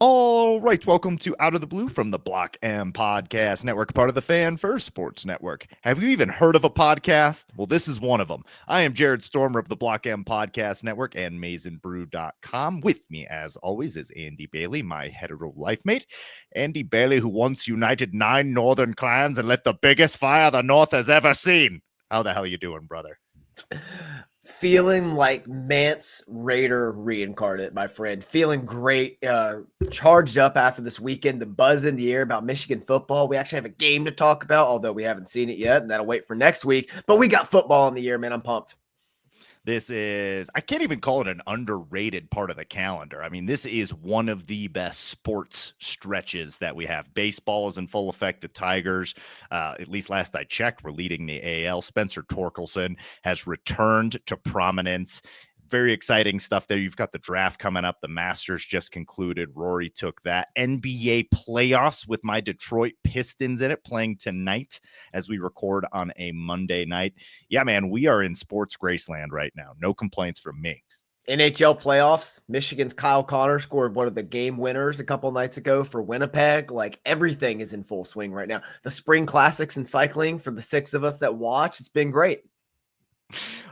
All right, welcome to Out of the Blue from the Block M Podcast Network, part of the Fan First Sports Network. Have you even heard of a podcast? Well, this is one of them. I am Jared Stormer of the Block M Podcast Network and MaizenBrew.com. With me, as always, is Andy Bailey, my hetero life mate. Andy Bailey, who once united 9 northern clans and lit the biggest fire the North has ever seen. How the hell you doing, brother? Feeling like Mance Raider reincarnate, my friend. Feeling great, charged up after this weekend. The buzz in the air about Michigan football. We actually have a game to talk about, although we haven't seen it yet, and that'll wait for next week. But we got football in the air, man. I'm pumped. This is, I can't even call it an underrated part of the calendar. I mean, this is one of the best sports stretches that we have. Baseball is in full effect. The Tigers, at least last I checked, were leading the AL. Spencer Torkelson has returned to prominence. Very exciting stuff there. You've got the draft coming up. The Masters just concluded. Rory took that. NBA playoffs with my Detroit Pistons in it playing tonight as we record on a Monday night. Yeah, man, we are in sports Graceland right now. No complaints from me. NHL playoffs. Michigan's Kyle Connor scored one of the game winners a couple nights ago for Winnipeg. Like, everything is in full swing right now. The spring classics in cycling for the 6 of us that watch, it's been great.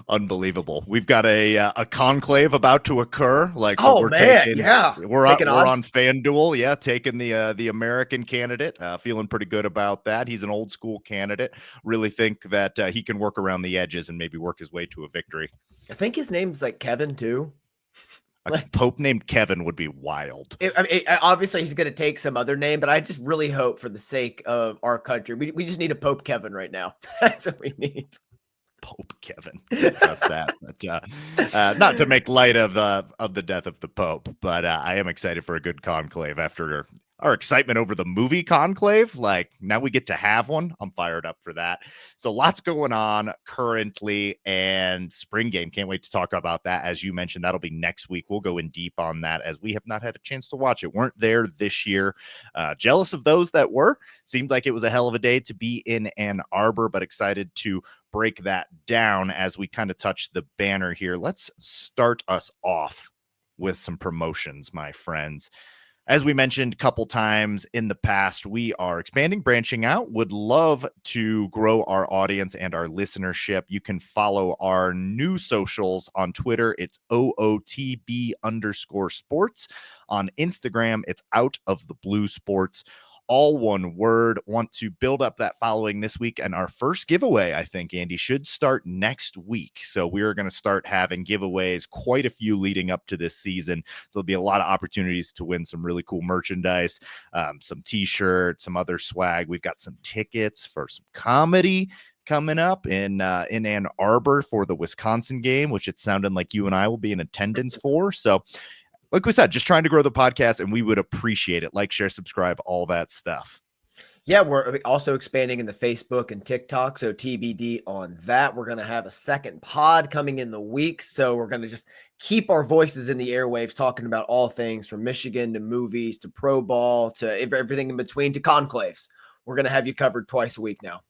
Unbelievable. We've got a conclave about to occur. Like, so we're on FanDuel. Yeah, taking the American candidate. Feeling pretty good about that. He's an old school candidate. Really think that he can work around the edges and maybe work his way to a victory. I think his name's like Kevin too. A Pope named Kevin would be wild. Obviously, he's going to take some other name, but I just really hope for the sake of our country, we just need a Pope Kevin right now. That's what we need. Pope Kevin. Discuss that. But, not to make light of the death of the Pope, but I am excited for a good conclave after our excitement over the movie Conclave. Like, now we get to have one. I'm fired up for that. So lots going on currently, and spring game. Can't wait to talk about that. As you mentioned, that'll be next week. We'll go in deep on that as we have not had a chance to watch it. Weren't there this year. Jealous of those that were. Seemed like it was a hell of a day to be in Ann Arbor, but excited to break that down as we kind of touch the banner here. Let's start us off with some promotions, my friends. As we mentioned a couple times in the past, we are expanding, branching out, would love to grow our audience and our listenership. You can follow our new socials on Twitter. It's OOTB_sports. On Instagram, it's Out of the Blue Sports. All one word. Want to build up that following this week. And our first giveaway, I think, Andy, should start next week. So we're going to start having giveaways, quite a few leading up to this season. So there'll be a lot of opportunities to win some really cool merchandise, some t-shirts, some other swag. We've got some tickets for some comedy coming up in Ann Arbor for the Wisconsin game, which it sounded like you and I will be in attendance for. So like we said, just trying to grow the podcast, and we would appreciate it. Like, share, subscribe, all that stuff. Yeah, we're also expanding in the Facebook and TikTok, so TBD on that. We're going to have a second pod coming in the week, so we're going to just keep our voices in the airwaves talking about all things from Michigan to movies to pro ball to everything in between to conclaves. We're going to have you covered twice a week now.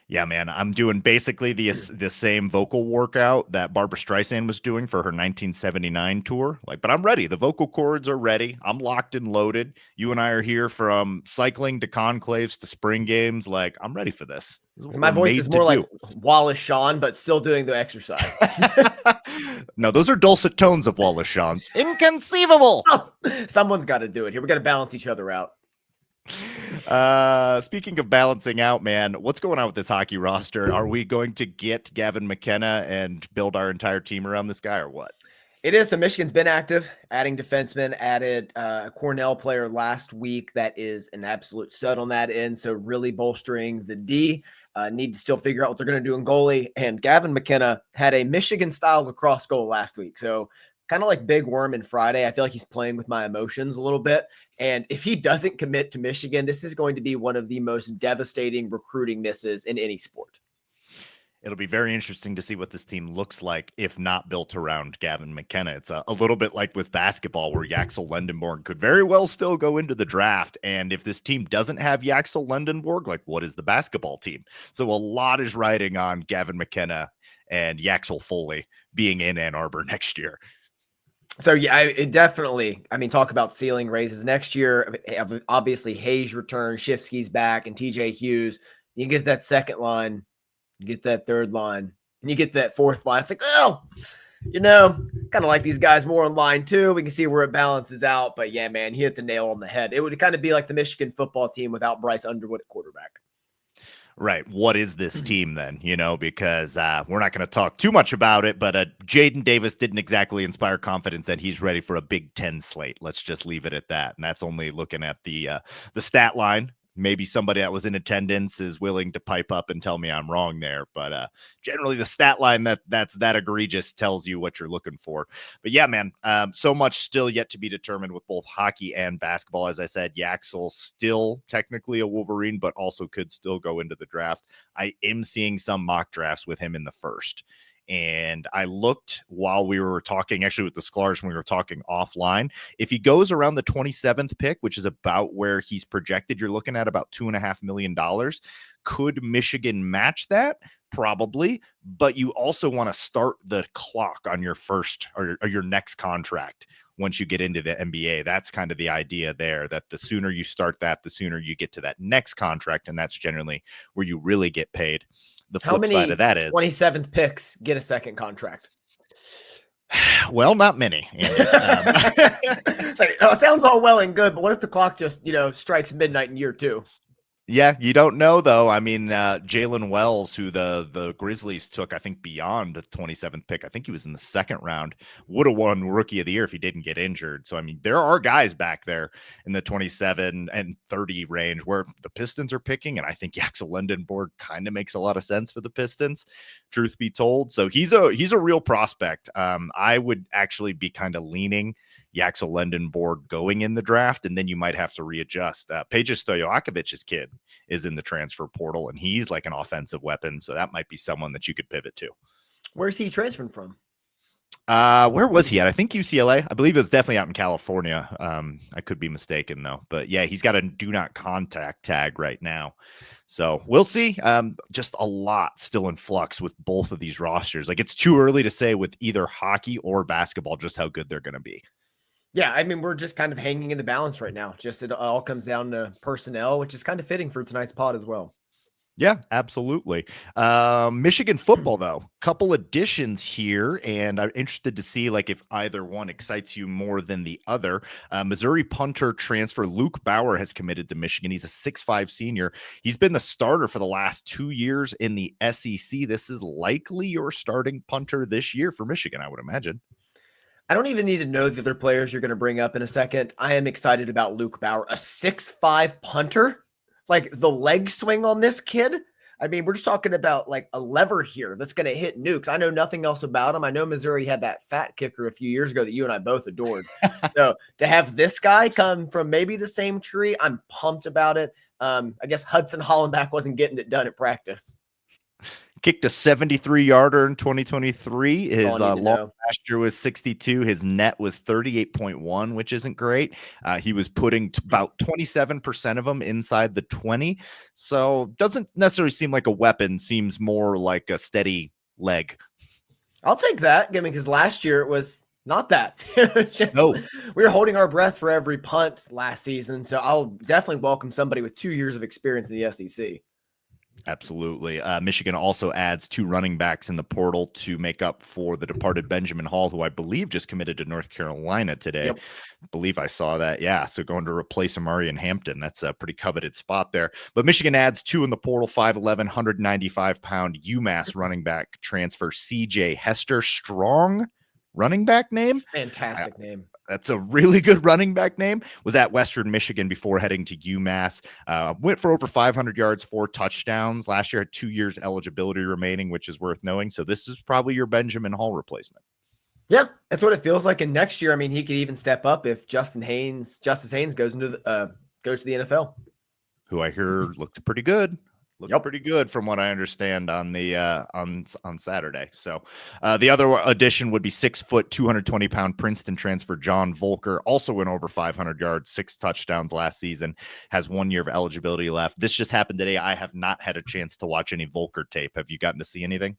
Yeah, man, I'm doing basically the same vocal workout that Barbra Streisand was doing for her 1979 tour. Like, but I'm ready. The vocal cords are ready. I'm locked and loaded. You and I are here from cycling to conclaves to spring games. Like, I'm ready for this. My voice is more like Wallace Shawn, but still doing the exercise. No, those are dulcet tones of Wallace Shawn's. Inconceivable. Oh, someone's got to do it here. We got to balance each other out. Speaking of balancing out, man, what's going on with this hockey roster? Are we going to get Gavin McKenna and build our entire team around this guy, or what? It is. So Michigan's been active, adding defensemen, added a Cornell player last week that is an absolute stud on that end. So really bolstering the D. Need to still figure out what they're going to do in goalie. And Gavin McKenna had a Michigan-style lacrosse goal last week. So kind of like Big Worm and Friday, I feel like he's playing with my emotions a little bit. And if he doesn't commit to Michigan, this is going to be one of the most devastating recruiting misses in any sport. It'll be very interesting to see what this team looks like if not built around Gavin McKenna. It's a little bit like with basketball where Yaxel Lendenborg could very well still go into the draft. And if this team doesn't have Yaxel Lendenborg, like, what is the basketball team? So a lot is riding on Gavin McKenna and Yaxel Foley being in Ann Arbor next year. So yeah, it definitely. I mean, talk about ceiling raises next year. Obviously, Hayes return, Shifsky's back, and TJ Hughes. You get that second line, you get that third line, and you get that fourth line. It's like, oh, kind of like these guys more in line too. We can see where it balances out. But yeah, man, he hit the nail on the head. It would kind of be like the Michigan football team without Bryce Underwood at quarterback. Right. What is this team then? Because we're not going to talk too much about it, but Jaden Davis didn't exactly inspire confidence that he's ready for a Big Ten slate. Let's just leave it at that. And that's only looking at the stat line. Maybe somebody that was in attendance is willing to pipe up and tell me I'm wrong there. But generally, the stat line that's that egregious tells you what you're looking for. But yeah, man, so much still yet to be determined with both hockey and basketball. As I said, Yaxel still technically a Wolverine, but also could still go into the draft. I am seeing some mock drafts with him in the first. And I looked while we were talking, actually with the Sklar's when we were talking offline. If he goes around the 27th pick, which is about where he's projected, you're looking at about $2.5 million. Could Michigan match that? Probably. But you also want to start the clock on your first or your next contract. Once you get into the NBA, that's kind of the idea there, that the sooner you start that, the sooner you get to that next contract. And that's generally where you really get paid. The flip side of that is 27th picks get a second contract. Well, not many. It's like, it sounds all well and good, but what if the clock just, strikes midnight in year 2? Yeah, you don't know, though. I mean, Jalen Wells, who the Grizzlies took, I think, beyond the 27th pick. I think he was in the second round. Would have won Rookie of the Year if he didn't get injured. So, I mean, there are guys back there in the 27 and 30 range where the Pistons are picking, and I think Yaxel Lendenborg kind of makes a lot of sense for the Pistons, truth be told. So he's a real prospect. I would actually be kind of leaning Yaxel Lendenborg going in the draft, and then you might have to readjust. Peja Stojakovic's kid is in the transfer portal, and he's like an offensive weapon, so that might be someone that you could pivot to. Where's he transferring from? Where was he at? I think UCLA. I believe it was definitely out in California. I could be mistaken, though. But yeah, he's got a do not contact tag right now. So we'll see. Just a lot still in flux with both of these rosters. Like, it's too early to say with either hockey or basketball just how good they're going to be. Yeah, I mean, we're just kind of hanging in the balance right now. Just it all comes down to personnel, which is kind of fitting for tonight's pod as well. Yeah, absolutely. Michigan football, though, couple additions here, and I'm interested to see like if either one excites you more than the other. Missouri punter transfer Luke Bauer has committed to Michigan. He's a 6'5" senior. He's been the starter for the last 2 years in the SEC. This is likely your starting punter this year for Michigan, I would imagine. I don't even need to know the other players you're going to bring up in a second. I am excited about Luke Bauer, a 6'5" punter. Like, the leg swing on this kid. I mean, we're just talking about like a lever here that's going to hit nukes. I know nothing else about him. I know Missouri had that fat kicker a few years ago that you and I both adored. So to have this guy come from maybe the same tree, I'm pumped about it. I guess Hudson Hollenbach wasn't getting it done at practice. Kicked a 73-yarder in 2023. His long last year was 62. His net was 38.1, which isn't great. He was putting about 27% of them inside the 20. So doesn't necessarily seem like a weapon. Seems more like a steady leg. I'll take that, because last year it was not that. No. We were holding our breath for every punt last season. So I'll definitely welcome somebody with 2 years of experience in the SEC. Absolutely. Michigan also adds 2 running backs in the portal to make up for the departed Benjamin Hall, who I believe just committed to North Carolina today. Yep. I believe I saw that. Yeah. So going to replace Amarian Hampton. That's a pretty coveted spot there. But Michigan adds 2 in the portal, 5'11", 195-pound UMass running back transfer CJ Hester. Strong running back name. Fantastic name. That's a really good running back name. Was at Western Michigan before heading to UMass. Went for over 500 yards, 4 touchdowns. Last year had 2 years eligibility remaining, which is worth knowing. So this is probably your Benjamin Hall replacement. Yeah, that's what it feels like. And next year, I mean, he could even step up if Justice Haynes goes to the NFL. Who I hear looked pretty good. Pretty good from what I understand on the on Saturday. So the other addition would be 6 foot, 220-pound Princeton transfer John Volker. Also went over 500 yards, 6 touchdowns last season. Has 1 year of eligibility left. This just happened today. I have not had a chance to watch any Volker tape. Have you gotten to see anything?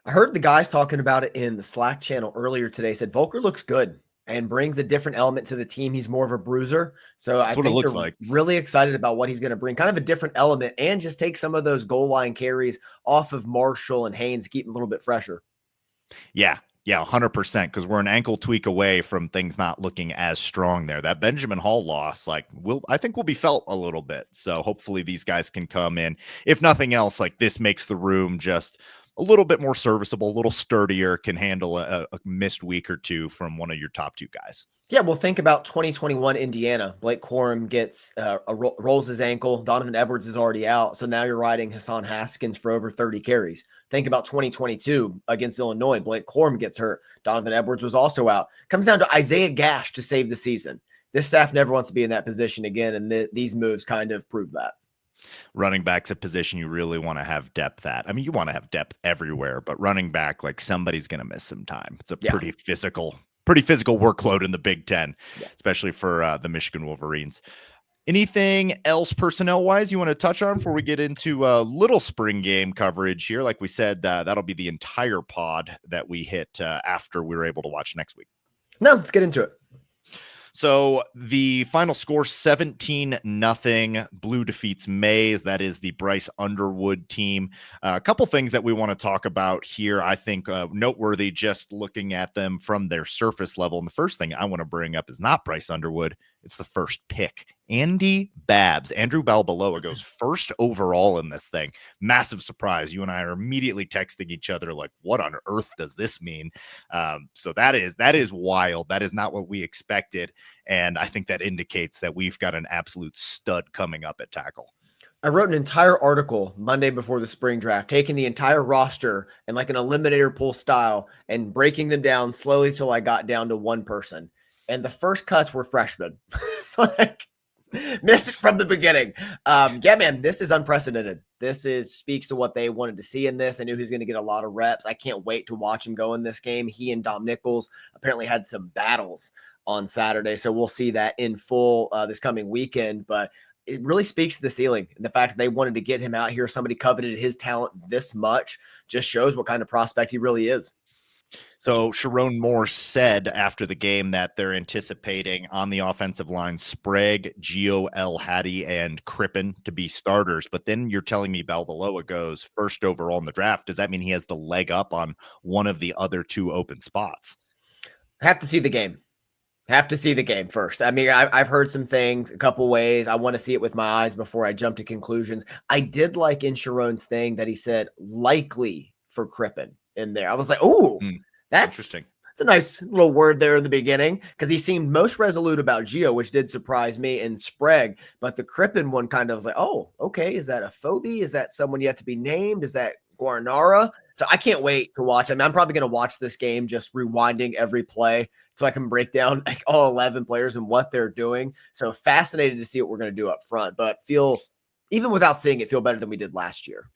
I heard the guys talking about it in the Slack channel earlier today. Said Volker looks good. and brings a different element to the team. He's more of a bruiser. So I That's what it think looks they're like. really excited about what he's going to bring, kind of a different element, and just take some of those goal line carries off of Marshall and Haynes, keep him a little bit fresher. Yeah. Yeah, 100%. Because we're an ankle tweak away from things not looking as strong there. That Benjamin Hall loss, like, I think will be felt a little bit. So hopefully these guys can come in. If nothing else, like this makes the room just a little bit more serviceable, a little sturdier, can handle a missed week or two from one of your top two guys. Yeah, well, think about 2021 Indiana. Blake Corum gets rolls his ankle. Donovan Edwards is already out, so now you're riding Hassan Haskins for over 30 carries. Think about 2022 against Illinois. Blake Corum gets hurt. Donovan Edwards was also out. Comes down to Isaiah Gash to save the season. This staff never wants to be in that position again, and these moves kind of prove that. Running back's a position you really want to have depth at. I mean, you want to have depth everywhere, but running back, like somebody's going to miss some time. It's a pretty physical workload in the Big Ten, especially for the Michigan Wolverines. Anything else personnel wise you want to touch on before we get into little spring game coverage here? Like we said, that'll be the entire pod that we hit after we were able to watch next week. No, let's get into it. So the final score, 17-0. Blue defeats Maize. That is the Bryce Underwood team. A couple things that we want to talk about here, I think noteworthy just looking at them from their surface level. And the first thing I want to bring up is not Bryce Underwood. It's the first pick. Andy Babs. Andrew Balboa goes first overall in this thing. Massive surprise. You and I are immediately texting each other like, what on earth does this mean? So that is wild. That is not what we expected. And I think that indicates that we've got an absolute stud coming up at tackle. I wrote an entire article Monday before the spring draft, taking the entire roster and like an eliminator pool style and breaking them down slowly till I got down to one person. And the first cuts were freshmen. Like, missed it from the beginning. Yeah, man, this is unprecedented. Speaks to what they wanted to see in this. I knew he was going to get a lot of reps. I can't wait to watch him go in this game. He and Dom Nichols apparently had some battles on Saturday, so we'll see that in full this coming weekend. But it really speaks to the ceiling. The fact that they wanted to get him out here, somebody coveted his talent this much, just shows what kind of prospect he really is. So Sharon Moore said after the game that they're anticipating on the offensive line Sprague, Gio El Hadi, and Crippen to be starters. But then you're telling me Balboa goes first overall in the draft. Does that mean he has the leg up on one of the other two open spots? Have to see the game. Have to see the game first. I mean, I've heard some things a couple ways. I want to see it with my eyes before I jump to conclusions. I did like in Sharon's thing that he said likely for Crippen in there. I was like, oh, that's interesting. That's a nice little word there in the beginning, because he seemed most resolute about Gio, which did surprise me, and Sprague. But the Crippen one kind of was like, oh, okay, is that a phobie? Is that someone yet to be named? Is that Guarnara? So I can't wait to watch. I mean, I'm probably going to watch this game just rewinding every play so I can break down like all 11 players and what they're doing. So fascinated to see what we're going to do up front, but even without seeing it, feel better than we did last year.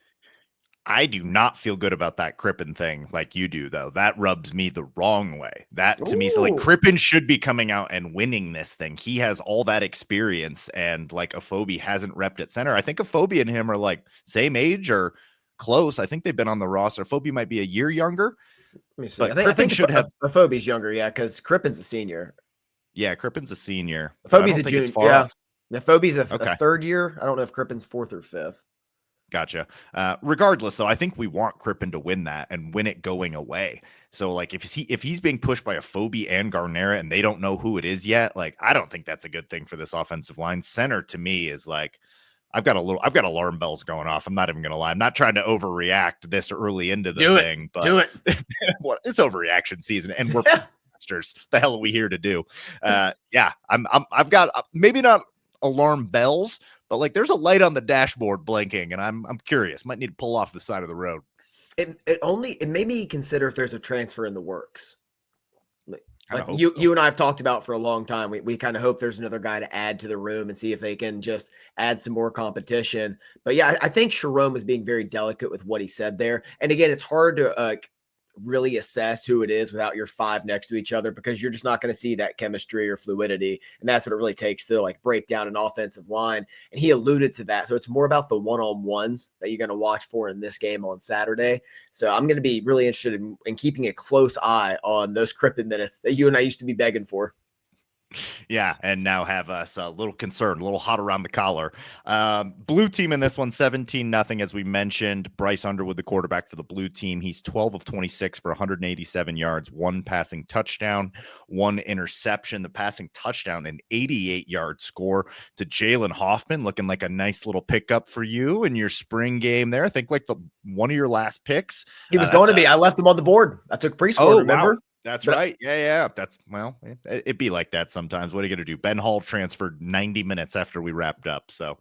I do not feel good about that Crippen thing like you do, though. That rubs me the wrong way. That to me is like Crippen should be coming out and winning this thing. He has all that experience, and like Afobe hasn't repped at center. I think Afobe and him are like same age or close. I think they've been on the roster. Afobe might be a year younger. Let me see. I think should have Afobe's younger, yeah, because Crippen's a senior. Yeah, Crippen's a senior. Afobe's a junior. Yeah, Afobe's a third year. I don't know if Crippen's fourth or fifth. Gotcha. Regardless, though, I think we want Crippen to win that and win it going away. So, like, if he's being pushed by Afobe and Garnera and they don't know who it is yet, like, I don't think that's a good thing for this offensive line. Center to me is like, I've got alarm bells going off. I'm not even gonna lie. I'm not trying to overreact this early into the thing, but do it. It's overreaction season, and we're masters. The hell are we here to do? Yeah, I've got maybe not alarm bells, but like there's a light on the dashboard blinking, and I'm curious. Might need to pull off the side of the road. It made me consider if there's a transfer in the works. Like you and I have talked about for a long time. We kind of hope there's another guy to add to the room and see if they can just add some more competition. But yeah, I think Sharon was being very delicate with what he said there. And again, it's hard to really assess who it is without your five next to each other, because you're just not going to see that chemistry or fluidity. And that's what it really takes to like break down an offensive line. And he alluded to that. So it's more about the one-on-ones that you're going to watch for in this game on Saturday. So I'm going to be really interested in keeping a close eye on those cryptid minutes that you and I used to be begging for. Yeah, and now have us a little concerned, a little hot around the collar. Blue team in this one, 17-0, as we mentioned. Bryce Underwood, the quarterback for the blue team. He's 12 of 26 for 187 yards, 1 passing touchdown, 1 interception. The passing touchdown, an 88-yard score to Jalen Hoffman, looking like a nice little pickup for you in your spring game there. I think like one of your last picks. He was going to be. I left him on the board. I took prescore, remember? Wow. That's right. Yeah. That's, well, it'd be like that sometimes. What are you going to do? Ben Hall transferred 90 minutes after we wrapped up. So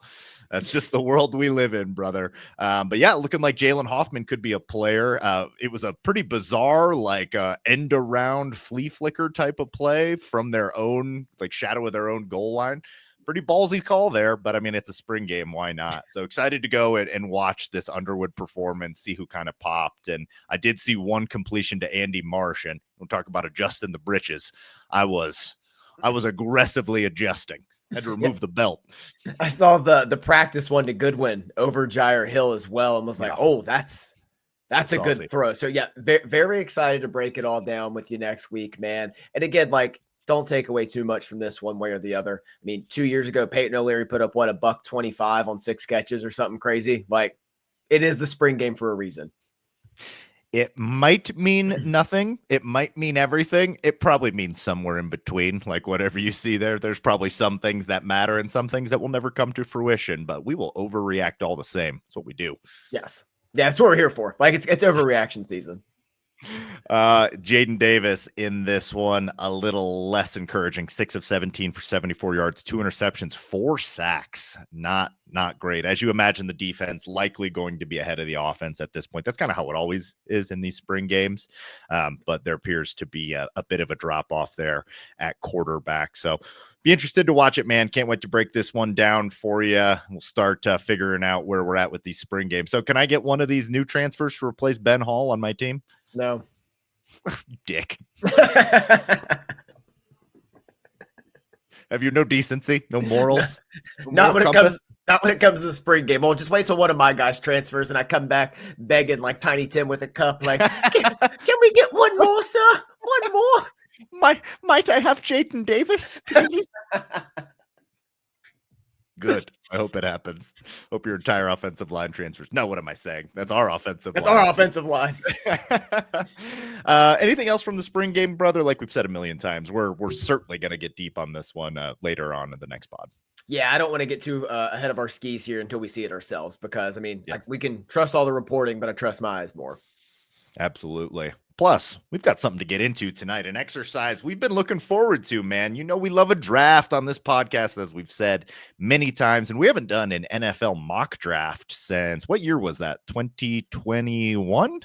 that's just the world we live in, brother. But yeah, looking like Jalen Hoffman could be a player. It was a pretty bizarre, like end around flea flicker type of play from their own, like shadow of their own goal line. Pretty ballsy call there, but I mean, it's a spring game. Why not? So excited to go and watch this Underwood performance, see who kind of popped. And I did see one completion to Andy Marsh, and we'll talk about adjusting the britches. I was aggressively adjusting. Had to remove the belt. I saw the practice one to Goodwin over Jair Hill as well, and was like, oh, that's a good throw. So yeah, very excited to break it all down with you next week, man. And again, like, don't take away too much from this one way or the other. I mean, 2 years ago, Peyton O'Leary put up what, $125 on 6 catches or something crazy. Like, it is the spring game for a reason. It might mean nothing. It might mean everything. It probably means somewhere in between. Like whatever you see there, there's probably some things that matter and some things that will never come to fruition, but we will overreact all the same. That's what we do. Yes. Yeah, that's what we're here for. Like it's overreaction season. Jaden Davis in this one, a little less encouraging. 6 of 17 for 74 yards, 2 interceptions, 4 sacks. Not great. As you imagine, the defense likely going to be ahead of the offense at this point. That's kind of how it always is in these spring games. But there appears to be a bit of a drop off there at quarterback. So be interested to watch it, man. Can't wait to break this one down for you. We'll start figuring out where we're at with these spring games. So can I get one of these new transfers to replace Ben Hall on my team? No. Dick. Have you no decency, no morals? Not when it comes to the spring game. Well, just wait till one of my guys transfers and I come back begging like Tiny Tim with a cup. Like, can we get one more, sir? One more? Might I have Jaden Davis, please? Good. I hope it happens. Hope your entire offensive line transfers. No, what am I saying? That's our offensive line. That's our offensive line. Anything else from the spring game, brother? Like we've said a million times, we're certainly going to get deep on this one later on in the next pod. Yeah, I don't want to get too ahead of our skis here until we see it ourselves, because, I mean, we can trust all the reporting, but I trust my eyes more. Absolutely. Plus, we've got something to get into tonight, an exercise we've been looking forward to, man. You know, we love a draft on this podcast, as we've said many times, and we haven't done an NFL mock draft since, what year was that? 2021?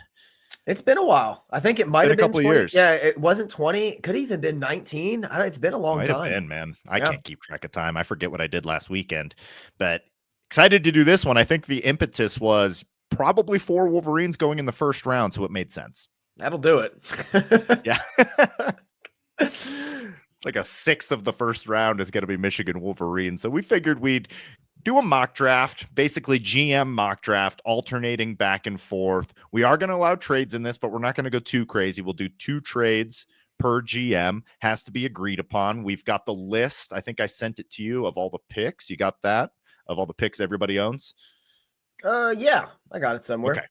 It's been a while. I think it might have been a couple years. Yeah, it wasn't 20. It could have even been 19. It's been a long time. Might have been, man. I can't keep track of time. I forget what I did last weekend, but excited to do this one. I think the impetus was probably 4 Wolverines going in the first round, so it made sense. That'll do it. Yeah. It's like a 6th of the first round is going to be Michigan Wolverines. So we figured we'd do a mock draft, basically GM mock draft, alternating back and forth. We are going to allow trades in this, but we're not going to go too crazy. We'll do 2 trades per GM. Has to be agreed upon. We've got the list. I think I sent it to you of all the picks. You got that? Of all the picks everybody owns? Yeah, I got it somewhere. Okay.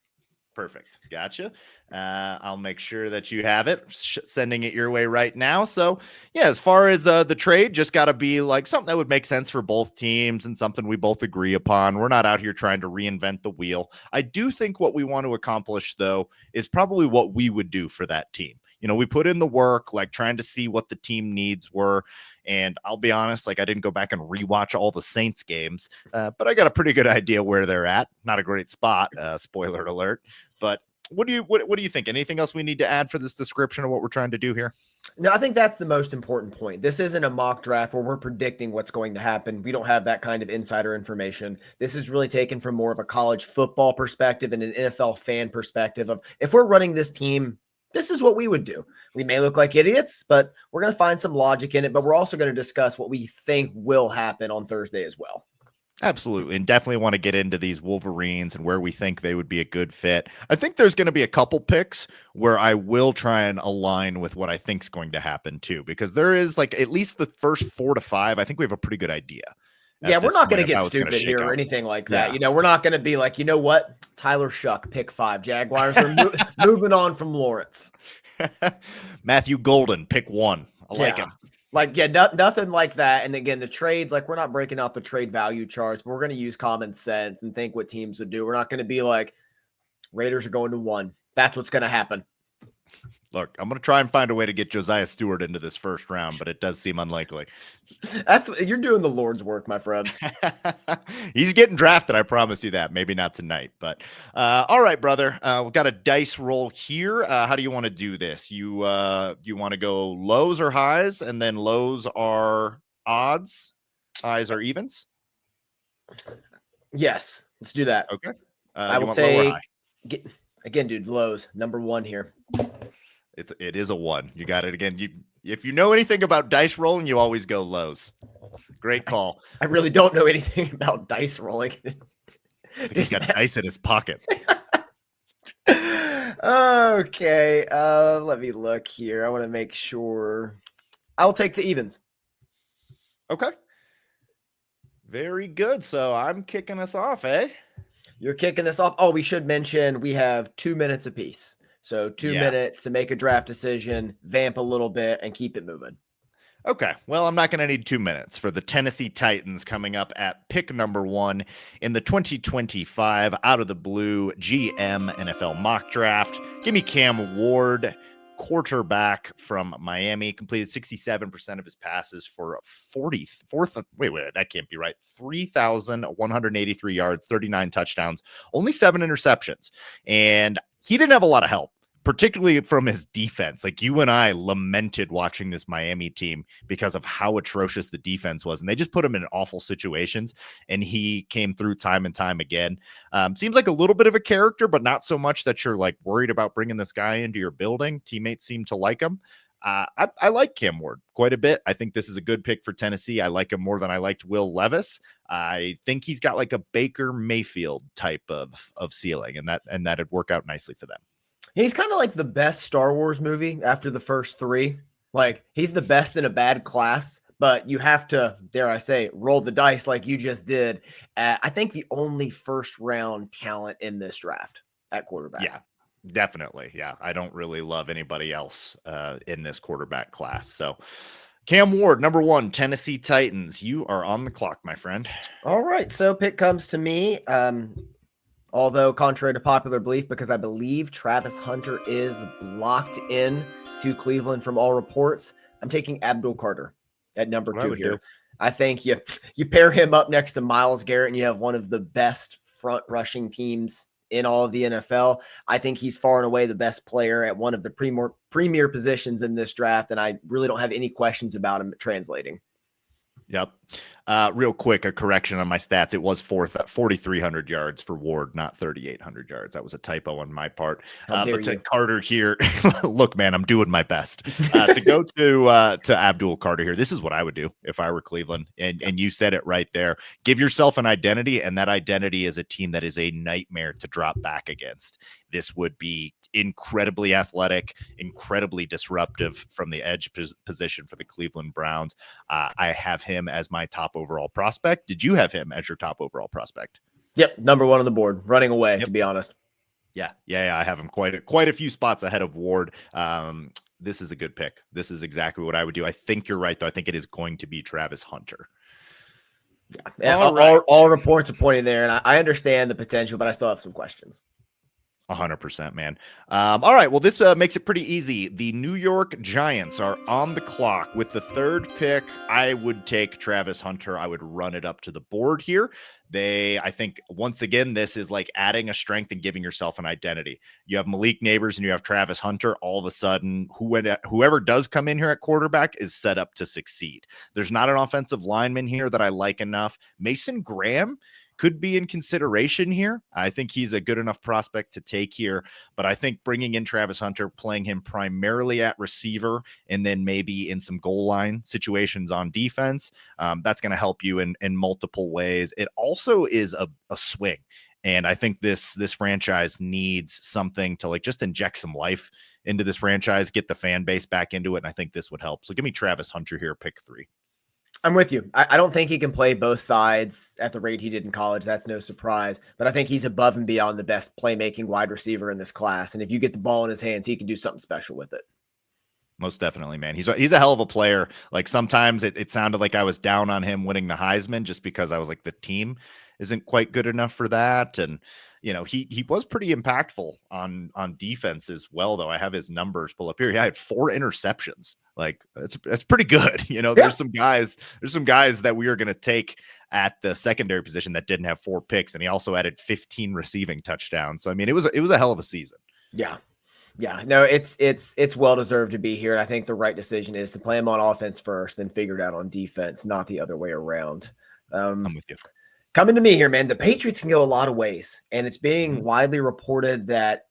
Perfect. Gotcha. I'll make sure that you have it. Sending it your way right now. So, yeah, as far as the trade, just got to be like something that would make sense for both teams and something we both agree upon. We're not out here trying to reinvent the wheel. I do think what we want to accomplish, though, is probably what we would do for that team. You know, we put in the work, like trying to see what the team needs were. And I'll be honest, like I didn't go back and rewatch all the Saints games, but I got a pretty good idea where they're at. Not a great spot, spoiler alert. But what do you think? Anything else we need to add for this description of what we're trying to do here? No, I think that's the most important point. This isn't a mock draft where we're predicting what's going to happen. We don't have that kind of insider information. This is really taken from more of a college football perspective and an NFL fan perspective of if we're running this team this is what we would do. We may look like idiots, but we're going to find some logic in it. But we're also going to discuss what we think will happen on Thursday as well. Absolutely. And definitely want to get into these Wolverines and where we think they would be a good fit. I think there's going to be a couple picks where I will try and align with what I think is going to happen too, because there is like at least the first 4 to 5. I think we have a pretty good idea. Yeah, we're not going to get stupid here or anything like that. Yeah. We're not going to be like, you know what? Tyler Shuck, pick 5. Jaguars are moving on from Lawrence. Matthew Golden, pick 1. I like him. Nothing like that. And again, the trades, like we're not breaking out the trade value charts, but we're going to use common sense and think what teams would do. We're not going to be like Raiders are going to 1. That's what's going to happen. Look, I'm going to try and find a way to get Josiah Stewart into this first round, but it does seem unlikely. You're doing the Lord's work, my friend. He's getting drafted. I promise you that. Maybe not tonight, but all right, brother. We've got a dice roll here. How do you want to do this? You want to go lows or highs, and then lows are odds, highs are evens? Yes, let's do that. Okay. I will take, again, dude, lows, number 1 here. It is a 1. You got it again. If you know anything about dice rolling, you always go lows. Great call. I really don't know anything about dice rolling. He's got dice in his pocket. Okay. Let me look here. I want to make sure. I'll take the evens. Okay. Very good. So I'm kicking us off, eh? You're kicking us off. Oh, we should mention we have 2 minutes apiece. So 2 minutes to make a draft decision, vamp a little bit, and keep it moving. Okay. Well, I'm not going to need 2 minutes for the Tennessee Titans coming up at pick number 1 in the 2025 out of the blue GM NFL mock draft. Give me Cam Ward, quarterback from Miami, completed 67% of his passes for 44th. Wait, that can't be right. 3,183 yards, 39 touchdowns, only 7 interceptions. And he didn't have a lot of help, particularly from his defense. Like you and I lamented watching this Miami team because of how atrocious the defense was. And they just put him in awful situations. And he came through time and time again. Seems like a little bit of a character, but not so much that you're like worried about bringing this guy into your building. Teammates seem to like him. I like Cam Ward quite a bit. I think this is a good pick for Tennessee. I like him more than I liked Will Levis. I think he's got like a Baker Mayfield type of ceiling, and that'd work out nicely for them. He's kind of like the best Star Wars movie after the first 3. Like he's the best in a bad class, but you have to, dare I say, roll the dice like you just did. I think the only first round talent in this draft at quarterback. Yeah. Definitely. Yeah. I don't really love anybody else in this quarterback class. So Cam Ward, number 1, Tennessee Titans. You are on the clock, my friend. All right. So pick comes to me. Although contrary to popular belief, because I believe Travis Hunter is locked in to Cleveland from all reports, I'm taking Abdul Carter at number 2 here. I think you pair him up next to Myles Garrett and you have one of the best front rushing teams in all of the NFL. I think he's far and away the best player at one of the premier positions in this draft, and I really don't have any questions about him translating. Yep. Real quick, a correction on my stats. It was 4,300 yards for Ward, not 3,800 yards. That was a typo on my part. But to Carter here, look, man, I'm doing my best. To go to Abdul Carter here, this is what I would do if I were Cleveland. And you said it right there. Give yourself an identity, and that identity is a team that is a nightmare to drop back against. This would be incredibly athletic, incredibly disruptive from the edge position for the Cleveland Browns. I have him as my top overall prospect. Did you have him as your top overall prospect? Yep, number 1 on the board, running away, to be honest. Yeah, I have him quite a few spots ahead of Ward. This is a good pick. This is exactly what I would do. I think you're right, though. I think it is going to be Travis Hunter. Yeah, all reports are pointing there, and I understand the potential, but I still have some questions. 100%, man. All right. Well, this makes it pretty easy. The New York Giants are on the clock with the 3rd pick. I would take Travis Hunter. I would run it up to the board here. I think, once again, this is like adding a strength and giving yourself an identity. You have Malik Neighbors and you have Travis Hunter. All of a sudden, whoever does come in here at quarterback is set up to succeed. There's not an offensive lineman here that I like enough. Mason Graham could be in consideration here. I think he's a good enough prospect to take here, but I think bringing in Travis Hunter, playing him primarily at receiver, and then maybe in some goal line situations on defense, that's going to help you in multiple ways. It also is a swing. And I think this franchise needs something to like just inject some life into this franchise, get the fan base back into it. And I think this would help. So give me Travis Hunter here, pick 3. I'm with you. I don't think he can play both sides at the rate he did in college. That's no surprise. But I think he's above and beyond the best playmaking wide receiver in this class. And if you get the ball in his hands, he can do something special with it. Most definitely, man. He's a hell of a player. Like sometimes it sounded like I was down on him winning the Heisman just because I was like, the team isn't quite good enough for that. And, you know, he was pretty impactful on defense as well, though. I have his numbers pull up here. He had 4 interceptions. Like that's pretty good. You know, there's some guys that we are going to take at the secondary position that didn't have 4 picks. And he also added 15 receiving touchdowns. So, I mean, it was a hell of a season. Yeah. Yeah, no, it's well deserved to be here. And I think the right decision is to play him on offense first, then figure it out on defense, not the other way around. I'm with you. Coming to me here, man, the Patriots can go a lot of ways. And it's being widely reported that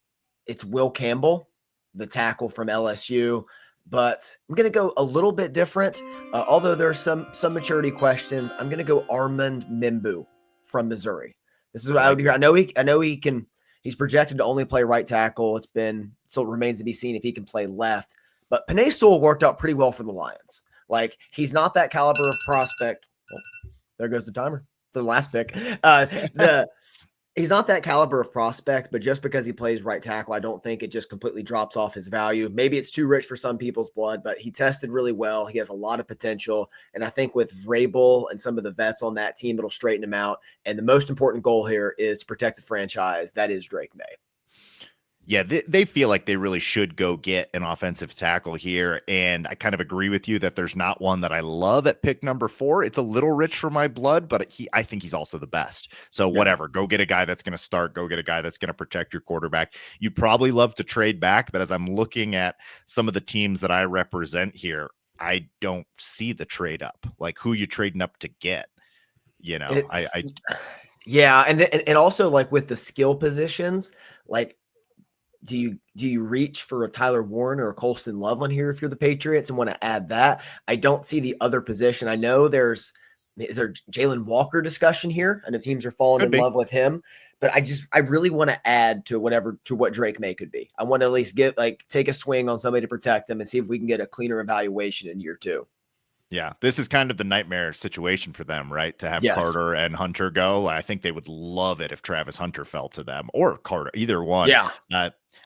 it's Will Campbell, the tackle from LSU. But I'm going to go a little bit different. Although there's some maturity questions, I'm going to go Armand Membu from Missouri. This is what I would hear. I know he can. He's projected to only play right tackle. So it remains to be seen if he can play left. But Penei Sewell worked out pretty well for the Lions. Like, he's not that caliber of prospect. Oh, there goes the timer for the last pick. He's not that caliber of prospect, but just because he plays right tackle, I don't think it just completely drops off his value. Maybe it's too rich for some people's blood, but he tested really well. He has a lot of potential. And I think with Vrabel and some of the vets on that team, it'll straighten him out. And the most important goal here is to protect the franchise. That is Drake May. Yeah, they feel like they really should go get an offensive tackle here. And I kind of agree with you that there's not one that I love at pick number 4. It's a little rich for my blood, but I think he's also the best. So whatever, go get a guy that's going to start, go get a guy that's going to protect your quarterback. You'd probably love to trade back, but as I'm looking at some of the teams that I represent here, I don't see the trade up. Like, who you trading up to get? You know, yeah. And also, like, with the skill positions, like, do you reach for a Tyler Warren or a Colston Loveland here if you're the Patriots and want to add that? I don't see the other position. I know is there Jalen Walker discussion here, and the teams are falling in love with him, but I really want to add to what Drake May could be. I want to at least take a swing on somebody to protect them and see if we can get a cleaner evaluation in year 2. Yeah, this is kind of the nightmare situation for them, right? To have Carter and Hunter go. I think they would love it if Travis Hunter fell to them or Carter, either one. Yeah.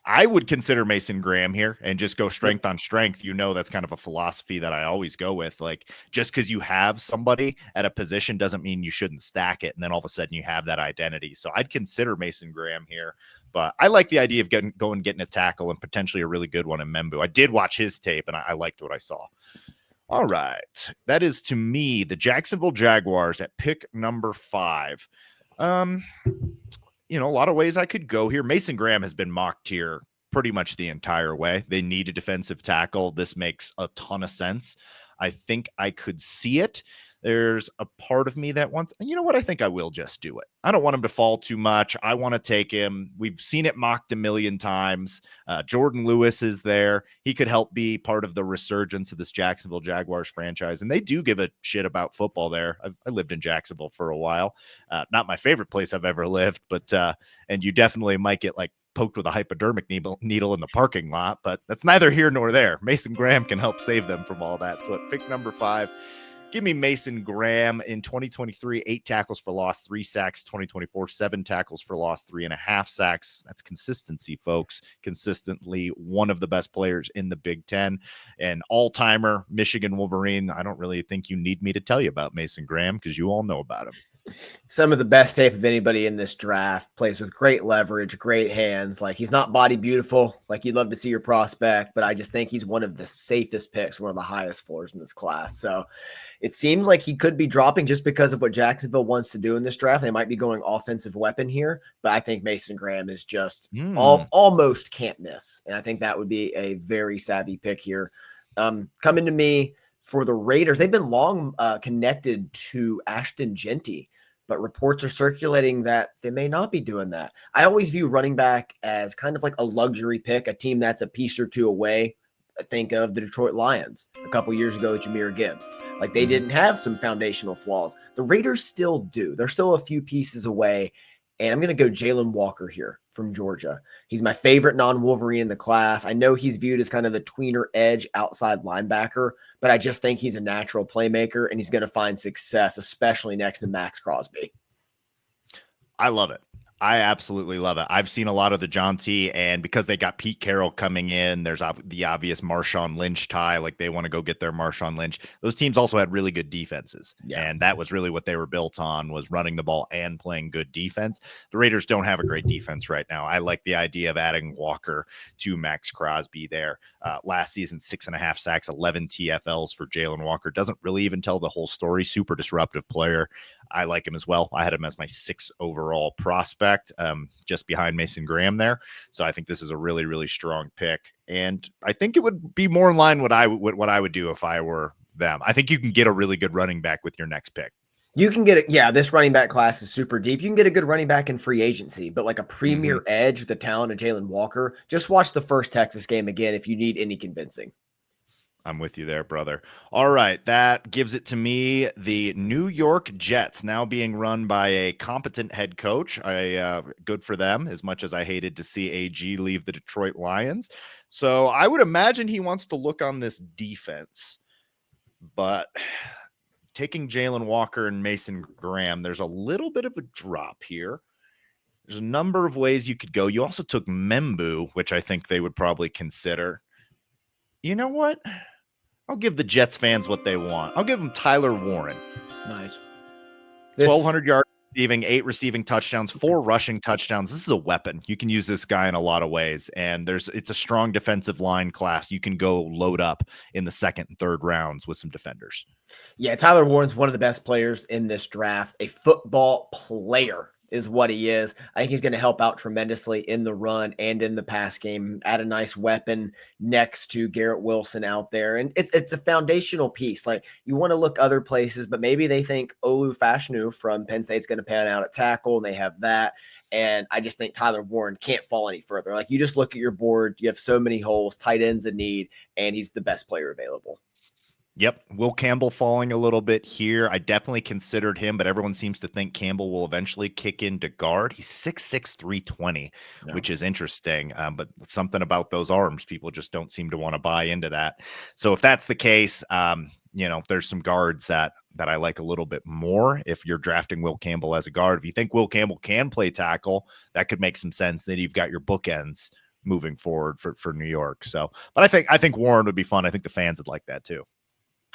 I would consider Mason Graham here and just go strength on strength. You know, that's kind of a philosophy that I always go with. Like, just because you have somebody at a position doesn't mean you shouldn't stack it. And then all of a sudden you have that identity. So I'd consider Mason Graham here. But I like the idea of getting a tackle and potentially a really good one in Membu. I did watch his tape and I liked what I saw. All right. That is, to me, the Jacksonville Jaguars at pick number 5. You know, a lot of ways I could go here. Mason Graham has been mocked here pretty much the entire way. They need a defensive tackle. This makes a ton of sense. I think I could see it. There's a part of me that wants, and you know what? I think I will just do it. I don't want him to fall too much. I want to take him. We've seen it mocked a million times. Jordan Lewis is there. He could help be part of the resurgence of this Jacksonville Jaguars franchise. And they do give a shit about football there. I lived in Jacksonville for a while. Not my favorite place I've ever lived, but, and you definitely might get like poked with a hypodermic needle in the parking lot, but that's neither here nor there. Mason Graham can help save them from all that. So at pick number 5, give me Mason Graham. In 2023, 8 tackles for loss, 3 sacks. 2024, 7 tackles for loss, 3.5 sacks. That's consistency, folks. Consistently one of the best players in the Big Ten. An all-timer, Michigan Wolverine. I don't really think you need me to tell you about Mason Graham because you all know about him. Some of the best tape of anybody in this draft. Plays with great leverage, great hands. Like, he's not body beautiful like you'd love to see your prospect, but I just think he's one of the safest picks, one of the highest floors in this class. So it seems like he could be dropping just because of what Jacksonville wants to do in this draft. They might be going offensive weapon here, but I think Mason Graham is just almost can't miss. And I think that would be a very savvy pick here. Coming to me for the Raiders, they've been long connected to Ashton Genty but reports are circulating that they may not be doing that. I always view running back as kind of like a luxury pick, a team that's a piece or two away. Think of the Detroit Lions a couple years ago with Jahmyr Gibbs. Like they didn't have some foundational flaws. The Raiders still do. They're still a few pieces away. And I'm going to go Jalen Walker here from Georgia. He's my favorite non-Wolverine in the class. I know he's viewed as kind of the tweener edge outside linebacker, but I just think he's a natural playmaker and he's going to find success, especially next to Max Crosby. I love it. I absolutely love it. I've seen a lot of the John T, and because they got Pete Carroll coming in, there's the obvious Marshawn Lynch tie. Like they want to go get their Marshawn Lynch. Those teams also had really good defenses, and that was really what they were built on, was running the ball and playing good defense. The Raiders don't have a great defense right now. I like the idea of adding Walker to Max Crosby there. Last season, 6.5 sacks, 11 TFLs for Jalen Walker. Doesn't really even tell the whole story. Super disruptive player. I like him as well. I had him as my 6th overall prospect, just behind Mason Graham there. So I think this is a really, really strong pick. And I think it would be more in line what I would do if I were them. I think you can get a really good running back with your next pick. You can get it. Yeah, this running back class is super deep. You can get a good running back in free agency, but like a premier edge with the talent of Jalen Walker, just watch the first Texas game again if you need any convincing. I'm with you there, brother. All right. That gives it to me. The New York Jets now being run by a competent head coach. Good for them, as much as I hated to see AG leave the Detroit Lions. So I would imagine he wants to look on this defense, but taking Jalen Walker and Mason Graham, there's a little bit of a drop here. There's a number of ways you could go. You also took Membu, which I think they would probably consider. You know what? I'll give the Jets fans what they want. I'll give them Tyler Warren. Nice. 1,200 yards receiving, 8 receiving touchdowns, 4 rushing touchdowns. This is a weapon. You can use this guy in a lot of ways. And it's a strong defensive line class. You can go load up in the 2nd and 3rd rounds with some defenders. Yeah, Tyler Warren's one of the best players in this draft. A football player is what he is. I think he's going to help out tremendously in the run and in the pass game. Add a nice weapon next to Garrett Wilson out there. And it's a foundational piece. Like you want to look other places, but maybe they think Olu Fashanu from Penn State's going to pan out at tackle, and they have that. And I just think Tyler Warren can't fall any further. Like you just look at your board, you have so many holes, tight ends in need, and he's the best player available. Yep. Will Campbell falling a little bit here. I definitely considered him, but everyone seems to think Campbell will eventually kick into guard. He's 6'6", 320, which is interesting. But something about those arms, people just don't seem to want to buy into that. So if that's the case, there's some guards that I like a little bit more. If you're drafting Will Campbell as a guard, if you think Will Campbell can play tackle, that could make some sense. Then you've got your bookends moving forward for New York. So, but I think Warren would be fun. I think the fans would like that too.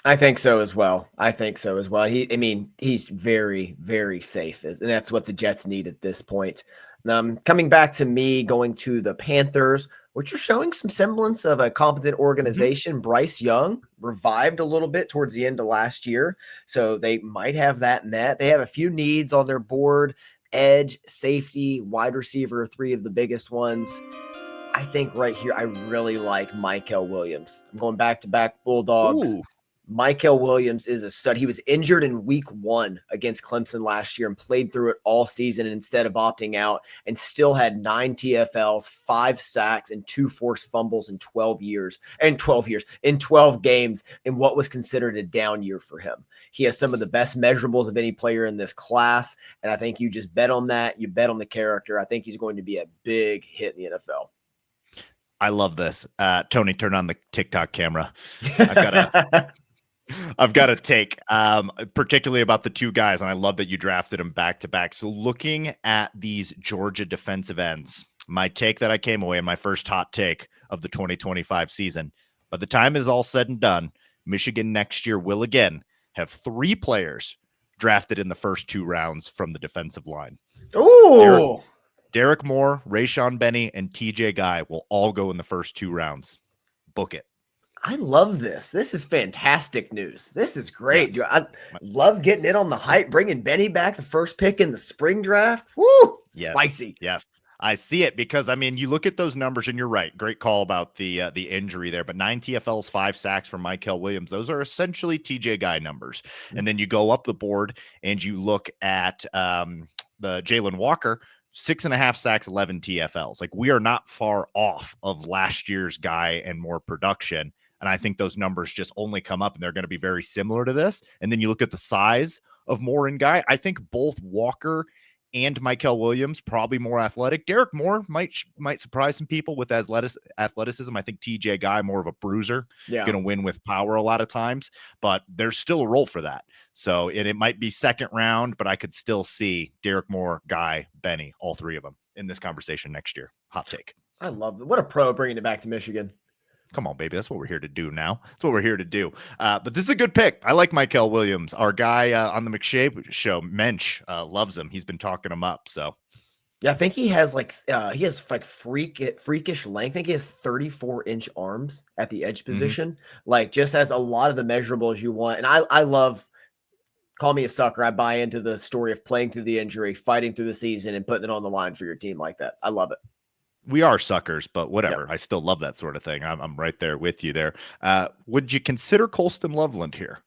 I think so as well. He's very, very safe, and that's what the Jets need at this point. Coming back to me, going to the Panthers, which are showing some semblance of a competent organization. Bryce Young revived a little bit towards the end of last year, so they might have that met. They have a few needs on their board: edge, safety, wide receiver, 3 of the biggest ones. I think right here, I really like Mykel Williams. I'm going back-to-back Bulldogs. Ooh. Mykel Williams is a stud. He was injured in week 1 against Clemson last year and played through it all season instead of opting out, and still had 9 TFLs, 5 sacks, and 2 forced fumbles in 12 games in what was considered a down year for him. He has some of the best measurables of any player in this class, and I think you just bet on that. You bet on the character. I think he's going to be a big hit in the NFL. I love this. Tony, turn on the TikTok camera. I've got a take, particularly about the 2 guys, and I love that you drafted them back to back. So looking at these Georgia defensive ends, my take that I came away in my first hot take of the 2025 season, by the time it is all said and done, Michigan next year will again have 3 players drafted in the first 2 rounds from the defensive line. Ooh! Derek Moore, Rayshon Benny, and TJ Guy will all go in the first 2 rounds. Book it. I love this. This is fantastic news. This is great. Yes. I love getting in on the hype, bringing Benny back, the first pick in the spring draft. Woo! Yes. Spicy. Yes. I see it because I mean, you look at those numbers and you're right. Great call about the injury there, but 9 TFLs, 5 sacks from Mykel Williams. Those are essentially TJ Guy numbers. And then you go up the board and you look at the Jalen Walker, 6.5 sacks, 11 TFLs. Like, we are not far off of last year's guy and more production. And I think those numbers just only come up and they're going to be very similar to this. And then you look at the size of Moore and Guy. I think both Walker and Mykel Williams probably more athletic. Derek Moore might surprise some people with athleticism. I think TJ Guy more of a bruiser, going to win with power a lot of times, but there's still a role for that. So it might be second round, but I could still see Derek Moore, Guy, Benny, all three of them in this conversation next year. Hot take. I love it. What a pro bringing it back to Michigan. Come on, baby. That's what we're here to do now. That's what we're here to do. But this is a good pick. I like Mykel Williams. Our guy on the McShay show, Mensch, loves him. He's been talking him up. So, yeah, I think he has freakish length. I think he has 34-inch arms at the edge position. Like, just has a lot of the measurables you want. And I love, call me a sucker. I buy into the story of playing through the injury, fighting through the season, and putting it on the line for your team like that. I love it. We are suckers, but whatever. Yep. I still love that sort of thing. I'm right there with you there. Would you consider Colston Loveland here?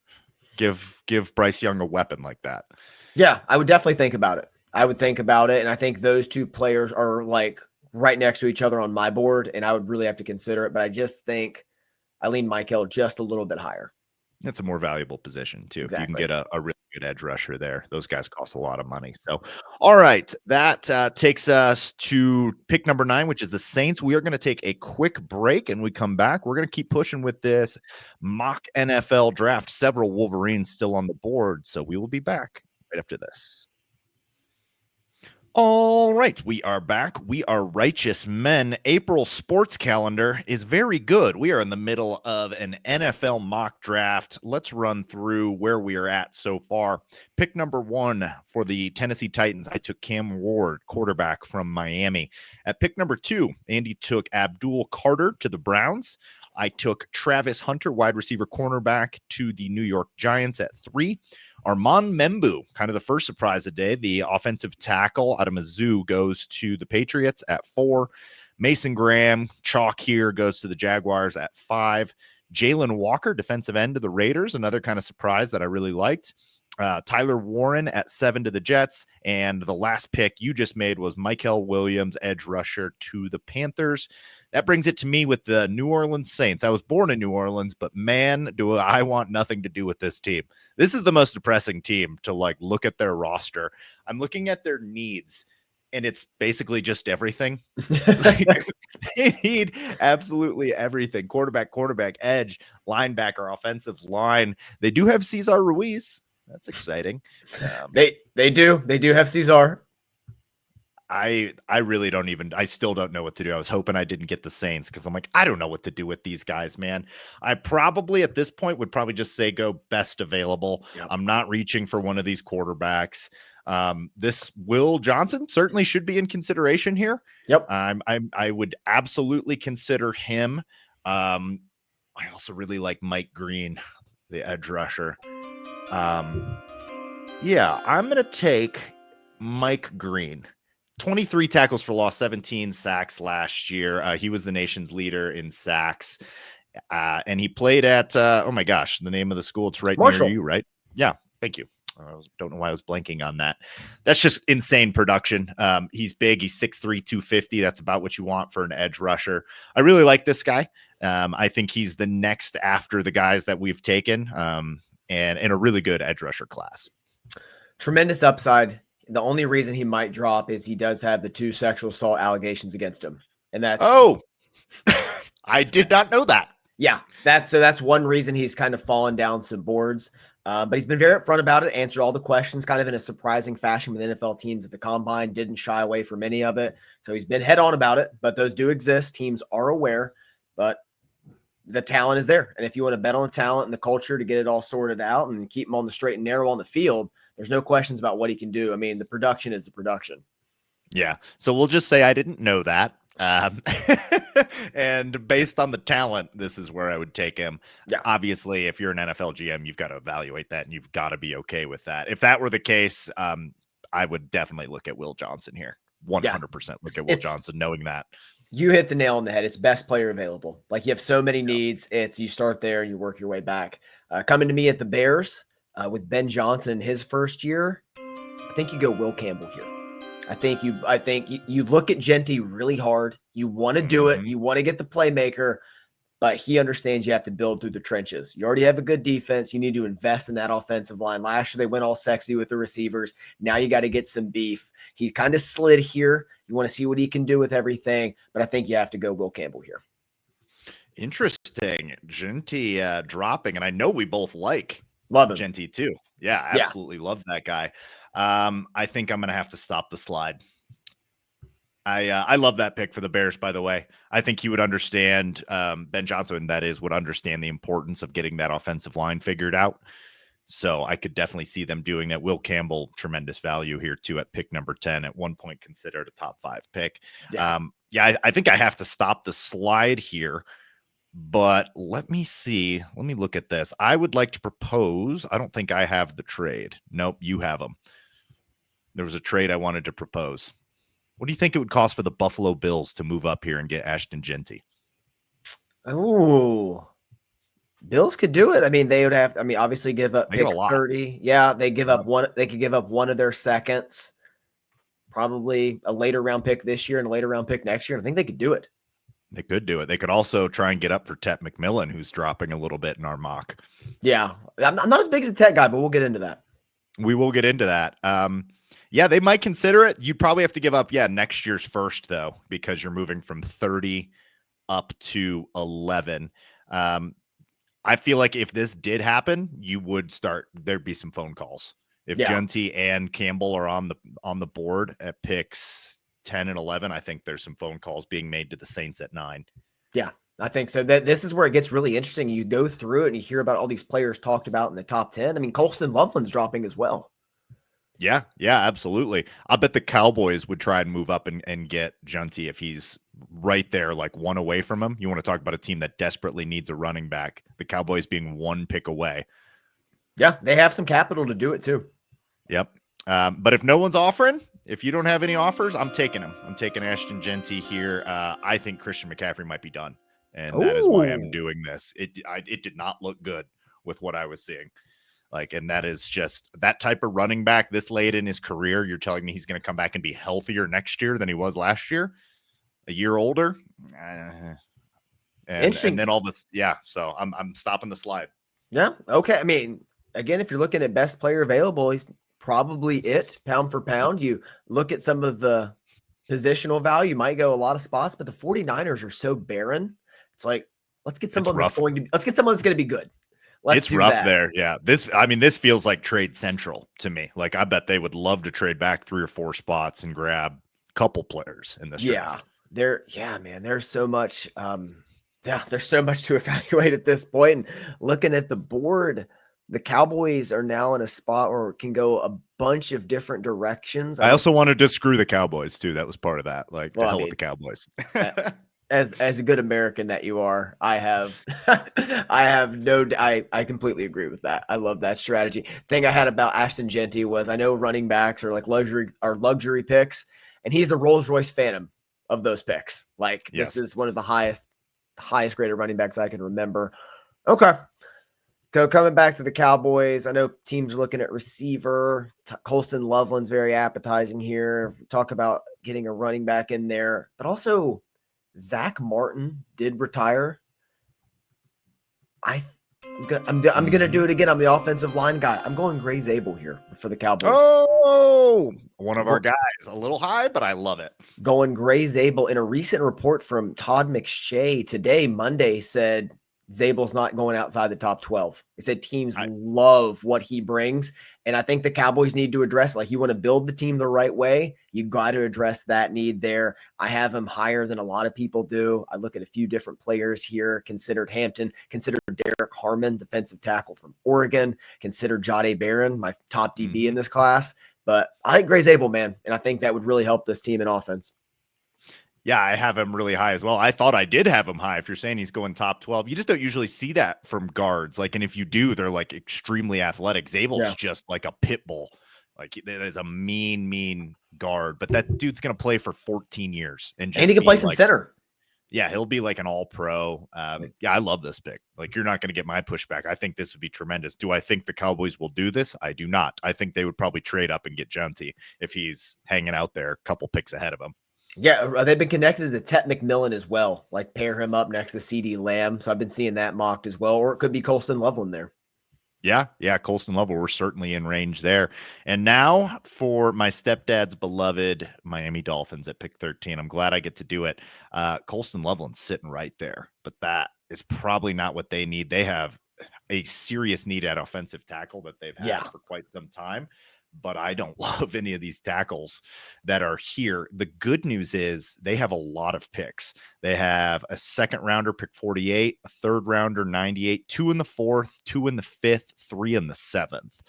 Give Bryce Young a weapon like that? Yeah, I would definitely think about it. And I think those two players are like right next to each other on my board, and I would really have to consider it. But I just think I lean Mykel just a little bit higher. It's a more valuable position too. Exactly. If you can get a really good edge rusher there. Those guys cost a lot of money. So, all right, that takes us to pick number 9, which is the Saints. We are going to take a quick break, and we come back. We're going to keep pushing with this mock NFL draft. Several Wolverines still on the board, so we will be back right after this. All right, we are back. We are righteous men. April sports calendar is very good. We are in the middle of an NFL mock draft. Let's run through where we are at so far. Pick number 1 for the Tennessee Titans. I took Cam Ward, quarterback from Miami. At pick number 2, Andy took Abdul Carter to the Browns. I took Travis Hunter, wide receiver cornerback, to the New York Giants at 3. Armand Membu, kind of the first surprise of the day, the offensive tackle out of Mizzou, goes to the Patriots at 4. Mason Graham, chalk here, goes to the Jaguars at 5. Jalen Walker, defensive end to the Raiders, another kind of surprise that I really liked. Tyler Warren at 7 to the Jets. And the last pick you just made was Mykel Williams, edge rusher, to the Panthers. That brings it to me with the New Orleans Saints. I was born in New Orleans, but man, do I want nothing to do with this team. This is the most depressing team to look at their roster. I'm looking at their needs, and it's basically just everything. They need absolutely everything. Quarterback, edge, linebacker, offensive line. They do have Cesar Ruiz. That's exciting. They do have Cesar. I really I still don't know what to do. I was hoping I didn't get the Saints because I'm like, I don't know what to do with these guys, man. I probably at this point would probably just say go best available. Yep. I'm not reaching for one of these quarterbacks. This Will Johnson certainly should be in consideration here. Yep. I would absolutely consider him. I also really like Mike Green, the edge rusher. Yeah, I'm going to take Mike Green. 23 tackles for loss, 17 sacks last year. He was the nation's leader in sacks. And he played at, oh my gosh, the name of the school. It's right Marshall. Near you, right? Yeah, thank you. I don't know why I was blanking on that. That's just insane production. He's big. He's 6'3", 250. That's about what you want for an edge rusher. I really like this guy. I think he's the next after the guys that we've taken, and in a really good edge rusher class. Tremendous upside. The only reason he might drop is he does have the 2 sexual assault allegations against him. And that's I did not know that. Yeah, that's one reason he's kind of fallen down some boards. But he's been very upfront about it, answered all the questions kind of in a surprising fashion with NFL teams at the combine, didn't shy away from any of it. So he's been head on about it, but those do exist. Teams are aware, but the talent is there. And if you want to bet on the talent and the culture to get it all sorted out and keep him on the straight and narrow on the field, there's no questions about what he can do. I mean, the production is the production. Yeah. So we'll just say I didn't know that. And based on the talent, this is where I would take him. Yeah. Obviously, if you're an NFL GM, you've got to evaluate that and you've got to be okay with that. If that were the case, I would definitely look at Will Johnson here. Yeah. 100% look at Will It's Johnson knowing that. You hit the nail on the head. It's best player available. Like you have so many needs. It's you start there and you work your way back. Coming to me at the Bears with Ben Johnson in his first year, I think you go Will Campbell here. I think you look at Genty really hard. You want to do it. Mhm. You want to get the playmaker, but he understands you have to build through the trenches. You already have a good defense. You need to invest in that offensive line. Last year, they went all sexy with the receivers. Now you got to get some beef. He kind of slid here. You want to see what he can do with everything, but I think you have to go Will Campbell here. Interesting. Genty dropping, and I know we both like Love him. Genty too. Yeah, absolutely love that guy. I think I'm going to have to stop the slide. I love that pick for the Bears, by the way. I think he would understand, Ben Johnson, that is, would understand the importance of getting that offensive line figured out. So I could definitely see them doing that. Will Campbell, tremendous value here too at pick number 10, at one point considered a top 5 pick. Yeah. I think I have to stop the slide here, but let me see. Let me look at this. I would like to propose. I don't think I have the trade. Nope, you have them. There was a trade I wanted to propose. What do you think it would cost for the Buffalo Bills to move up here and get Ashton Genty? Ooh. Bills could do it. I mean, they would have, obviously give up pick 30. Yeah, they give up one. They could give up one of their seconds, probably a later round pick this year and a later round pick next year. I think they could do it. They could do it. They could also try and get up for Tet McMillan, who's dropping a little bit in our mock. Yeah, I'm not as big as a Tet guy, but we'll get into that. We will get into that. Yeah, they might consider it. You'd probably have to give up, next year's first, though, because you're moving from 30 up to 11. I feel like if this did happen, there'd be some phone calls. If Genty and Campbell are on the board at picks 10 and 11, I think there's some phone calls being made to the Saints at 9. Yeah, I think so. This is where it gets really interesting. You go through it and you hear about all these players talked about in the top 10. I mean, Colston Loveland's dropping as well. Yeah, absolutely. I bet the Cowboys would try and move up and get Genty if he's right there, like one away from him. You want to talk about a team that desperately needs a running back. The Cowboys being one pick away. Yeah, they have some capital to do it too. Yep. But if no one's offering, if you don't have any offers, I'm taking him. I'm taking Ashton Genty here. I think Christian McCaffrey might be done, and that is why I'm doing this. It did not look good with what I was seeing. And that is just that type of running back this late in his career. You're telling me he's going to come back and be healthier next year than he was last year, a year older. Interesting. And then all this. Yeah. So I'm stopping the slide. Yeah. Okay. I mean, again, if you're looking at best player available, he's probably it pound for pound. You look at some of the positional value, you might go a lot of spots, but the 49ers are so barren. It's like, let's get someone that's going to be good. It's rough there. Yeah. This feels like trade central to me. Like, I bet they would love to trade back 3 or 4 spots and grab a couple players in this draft. Man, there's so much. There's so much to evaluate at this point. And looking at the board, the Cowboys are now in a spot where it can go a bunch of different directions. I also wanted to screw the Cowboys too. That was part of that. Like, the hell with the Cowboys. As a good American that you are, I completely agree with that. I love that strategy. Thing I had about Ashton Genty was, I know running backs are like luxury picks, and he's the Rolls Royce Phantom of those picks. Like, this is one of the highest graded running backs I can remember. Okay. So coming back to the Cowboys, I know teams are looking at receiver. Colston Loveland's very appetizing here. Talk about getting a running back in there, but also Zach Martin did retire. I'm gonna do it again. I'm the offensive line guy. I'm going Gray Zabel here for the Cowboys. Oh, one of our guys, a little high, but I love it. Going Gray Zabel. In a recent report from Todd McShay today, Monday, said Zabel's not going outside the top 12. He said teams love what he brings. And I think the Cowboys need to address, like, you want to build the team the right way, you got to address that need there. I have him higher than a lot of people do. I look at a few different players here. Considered Hampton, considered Derek Harmon, defensive tackle from Oregon, considered Jahdae Barron, my top DB in this class. But I like Gray Zabel, man, and I think that would really help this team in offense. Yeah, I have him really high as well. I thought I did have him high. If you're saying he's going top 12, you just don't usually see that from guards. Like, and if you do, they're like extremely athletic. Zabel's just like a pit bull. Like that is a mean guard, but that dude's going to play for 14 years and he just can play be some like, center. yeah, he'll be like an all-pro. Yeah, I love this pick. Like, you're not going to get my pushback. I think this would be tremendous. Do I think the Cowboys will do this? I do not. I think they would probably trade up and get Junty if he's hanging out there a couple picks ahead of him. Yeah, they've been connected to Tet McMillan as well. Like pair him up next to CeeDee Lamb. So I've been seeing that mocked as well. Or it could be Colston Loveland there. Yeah, Colston Level, we're certainly in range there. And now for my stepdad's beloved Miami Dolphins at pick 13. I'm glad I get to do it. Colston Loveland's sitting right there, but that is probably not what they need. They have a serious need at offensive tackle that they've had for quite some time. But I don't love any of these tackles that are here. The good news is they have a lot of picks. They have a second rounder, pick 48, a third rounder, 98, 2 in the 4th, 2 in the 5th, 3 in the 7th.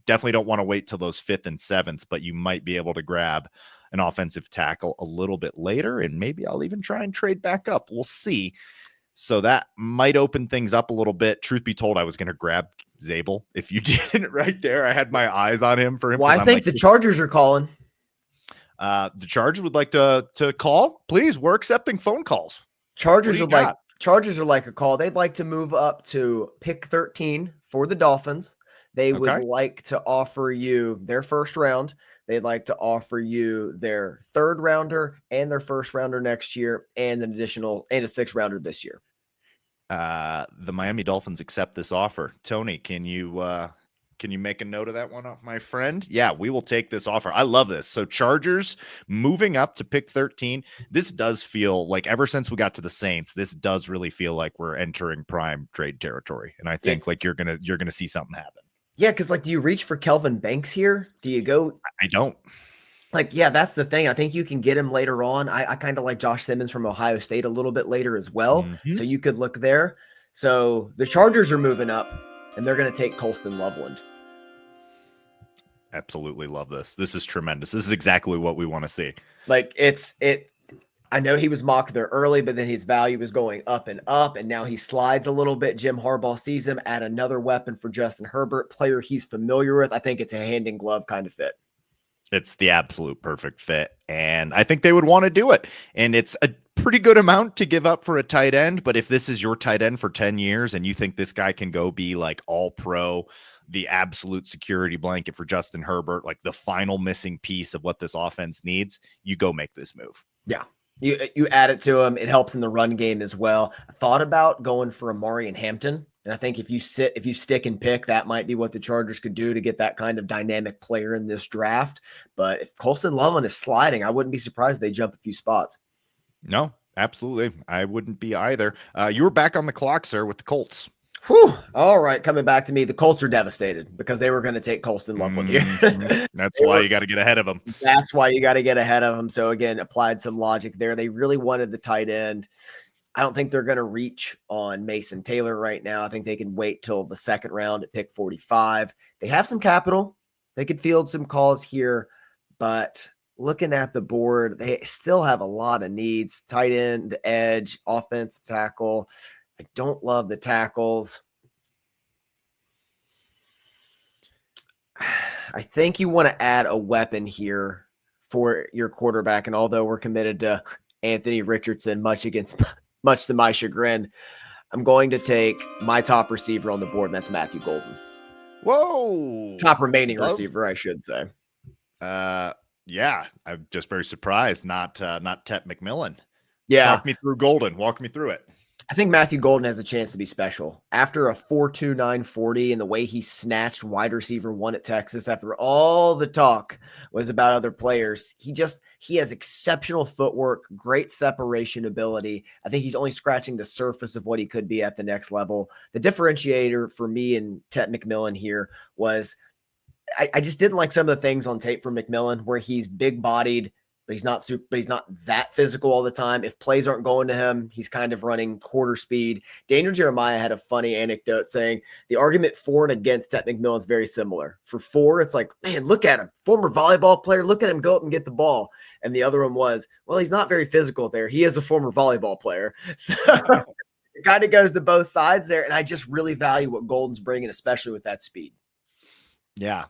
Definitely don't want to wait till those 5th and 7th, but you might be able to grab an offensive tackle a little bit later, and maybe I'll even try and trade back up. We'll see. So that might open things up a little bit. Truth be told, I was going to grab Zabel. If you didn't right there, I had my eyes on him for him. Well, I think the Chargers are calling. The Chargers would like to call. Please, we're accepting phone calls. Chargers are like a call. They'd like to move up to pick 13 for the Dolphins. They would like to offer you their first round. They'd like to offer you their third rounder and their first rounder next year, and an additional and a 6th rounder this year. The Miami Dolphins accept this offer. Tony, can you make a note of that one, my friend? Yeah, we will take this offer. I love this. So Chargers moving up to pick 13. This does feel like, ever since we got to the Saints, this does really feel like we're entering prime trade territory. And I think you're gonna see something happen. Yeah, because do you reach for Kelvin Banks here? Do you go? I don't. That's the thing. I think you can get him later on. I kind of like Josh Simmons from Ohio State a little bit later as well. Mm-hmm. So you could look there. So the Chargers are moving up, and they're going to take Colston Loveland. Absolutely love this. This is tremendous. This is exactly what we want to see. I know he was mocked there early, but then his value was going up, and now he slides a little bit. Jim Harbaugh sees him, add another weapon for Justin Herbert, player he's familiar with. I think it's a hand in glove kind of fit. It's the absolute perfect fit, and I think they would want to do it. And it's a pretty good amount to give up for a tight end, but if this is your tight end for 10 years and you think this guy can go be like all pro, the absolute security blanket for Justin Herbert, like the final missing piece of what this offense needs, you go make this move. Yeah. You add it to him. It helps in the run game as well. I thought about going for Amari and Hampton. And I think if you stick and pick, that might be what the Chargers could do to get that kind of dynamic player in this draft. But if Colston Loveland is sliding, I wouldn't be surprised if they jump a few spots. No, absolutely. I wouldn't be either. You were back on the clock, sir, with the Colts. Whew. All right, coming back to me. The Colts are devastated because they were going to take Colston Loveland here. That's why you got to get ahead of them. That's why you got to get ahead of them. So again, applied some logic there. They really wanted the tight end. I don't think they're going to reach on Mason Taylor right now. I think they can wait till the 2nd round at pick 45. They have some capital. They could field some calls here, but looking at the board, they still have a lot of needs. Tight end, edge, offensive tackle. I don't love the tackles. I think you want to add a weapon here for your quarterback. And although we're committed to Anthony Richardson, much to my chagrin, I'm going to take my top receiver on the board, and that's Matthew Golden. Whoa. Top remaining receiver, I should say. Yeah, I'm just very surprised. Not Tet McMillan. Yeah. Walk me through Golden. Walk me through it. I think Matthew Golden has a chance to be special. After a 4.29 40 and the way he snatched wide receiver 1 at Texas, after all the talk was about other players, he has exceptional footwork, great separation ability. I think he's only scratching the surface of what he could be at the next level. The differentiator for me and Tet McMillan here was I just didn't like some of the things on tape from McMillan where he's big bodied, but he's not that physical all the time. If plays aren't going to him, he's kind of running quarter speed. Daniel Jeremiah had a funny anecdote saying the argument for and against Tet McMillan is very similar. For, it's like, man, look at him, former volleyball player. Look at him go up and get the ball. And the other one was, well, he's not very physical there. He is a former volleyball player. So it kind of goes to both sides there. And I just really value what Golden's bringing, especially with that speed. Yeah.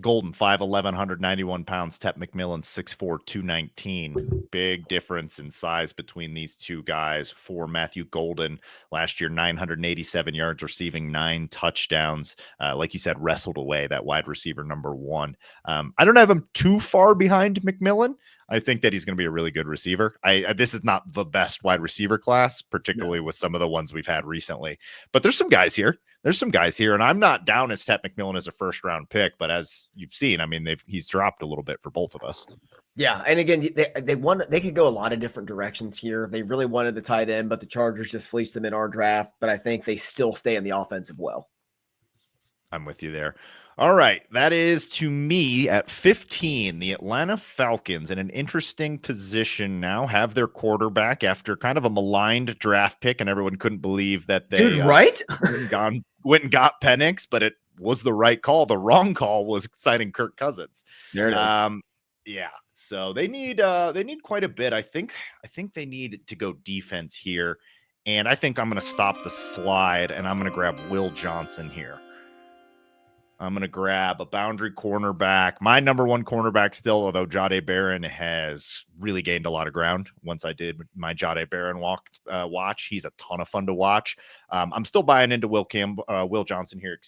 Golden 5'11", 191 pounds. Tep McMillan 6'4", 219. Big difference in size between these two guys. For Matthew Golden last year, 987 yards receiving, 9 touchdowns. Like you said, wrestled away that wide receiver number 1. I don't have him too far behind McMillan. I think that he's going to be a really good receiver. This is not the best wide receiver class, particularly with some of the ones we've had recently. But there's some guys here. And I'm not down as Tep McMillan as a first-round pick, but as you've seen, I mean, he's dropped a little bit for both of us. Yeah, and again, they could go a lot of different directions here. They really wanted the tight end, but the Chargers just fleeced them in our draft. But I think they still stay in the offensive well. I'm with you there. All right, that is to me at 15. The Atlanta Falcons in an interesting position now have their quarterback after kind of a maligned draft pick, and everyone couldn't believe that they right went and got Penix, but it was the right call. The wrong call was signing Kirk Cousins. There it is. Yeah, so they need quite a bit. I think they need to go defense here, and I think I'm going to stop the slide and I'm going to grab Will Johnson here. I'm going to grab a boundary cornerback. My number 1 cornerback still, although Jahdae Barron has really gained a lot of ground once I did my Jahdae Barron watch. He's a ton of fun to watch. I'm still buying into Will Johnson here,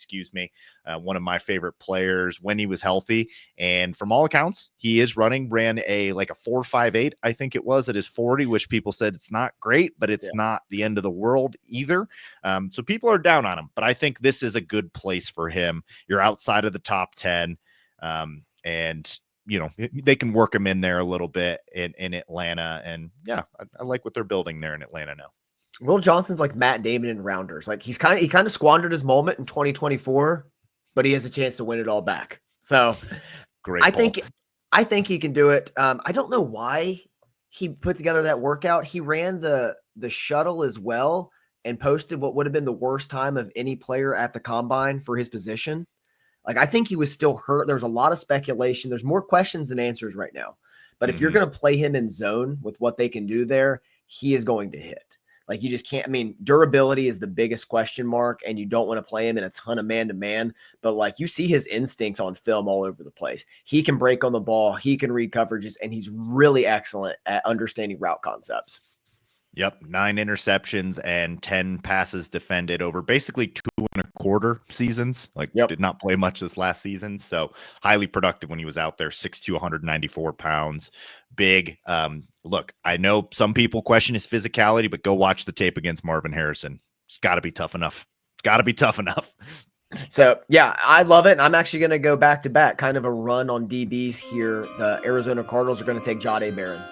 one of my favorite players when he was healthy. And from all accounts, he ran a 4.58, I think it was, at his 40, which people said it's not great, but it's not the end of the world either. So people are down on him, but I think this is a good place for him. You're outside of the top 10, and they can work him in there a little bit in Atlanta. And yeah, I like what they're building there in Atlanta now. Will Johnson's like Matt Damon in rounders. Like he kind of squandered his moment in 2024, but he has a chance to win it all back. So great. I think he can do it. I don't know why he put together that workout. He ran the shuttle as well and posted what would have been the worst time of any player at the combine for his position. Like, I think he was still hurt. There's a lot of speculation. There's more questions than answers right now. But if you're going to play him in zone with what they can do there, he is going to hit. Like, you just can't. I mean, durability is the biggest question mark, and you don't want to play him in a ton of man-to-man. But, like, you see his instincts on film all over the place. He can break on the ball. He can read coverages, and he's really excellent at understanding route concepts. Yep, 9 interceptions and 10 passes defended over basically 2.25 seasons. Did not play much this last season, so highly productive when he was out there. 6'2", 194 pounds, big. Look, I know some people question his physicality, but go watch the tape against Marvin Harrison. It's got to be tough enough. So, yeah, I love it. And I'm actually going to go back-to-back, kind of a run on DBs here. The Arizona Cardinals are going to take Jahdae Barron.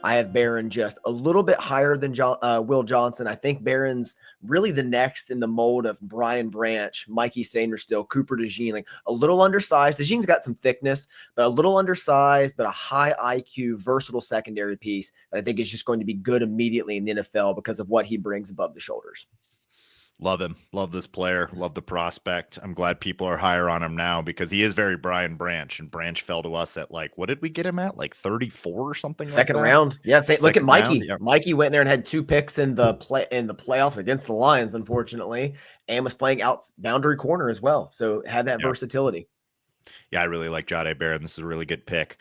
I have Barron just a little bit higher than Will Johnson. I think Barron's really the next in the mold of Brian Branch, Mikey Sainristil, Cooper DeJean, like a little undersized. DeJean's got some thickness, but a little undersized, but a high IQ, versatile secondary piece that I think is just going to be good immediately in the NFL because of what he brings above the shoulders. Love him. Love this player. Love the prospect. I'm glad people are higher on him now because he is very Brian Branch, and Branch fell to us at what did we get him at? 34 or something. Second round. Yeah. Look at Mikey. Yeah. Mikey went there and had 2 picks in the playoffs against the Lions, unfortunately, and was playing out boundary corner as well. So had that versatility. Yeah, I really like Jahdae Barron. This is a really good pick.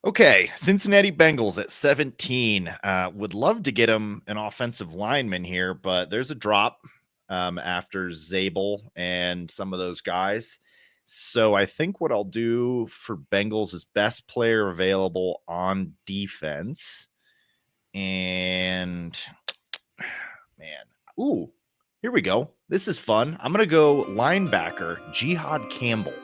Okay, Cincinnati Bengals at 17. Would love to get him an offensive lineman here, but there's a drop after Zabel and some of those guys. So I think what I'll do for Bengals is best player available on defense. And man, here we go. This is fun. I'm going to go linebacker, Jihad Campbell.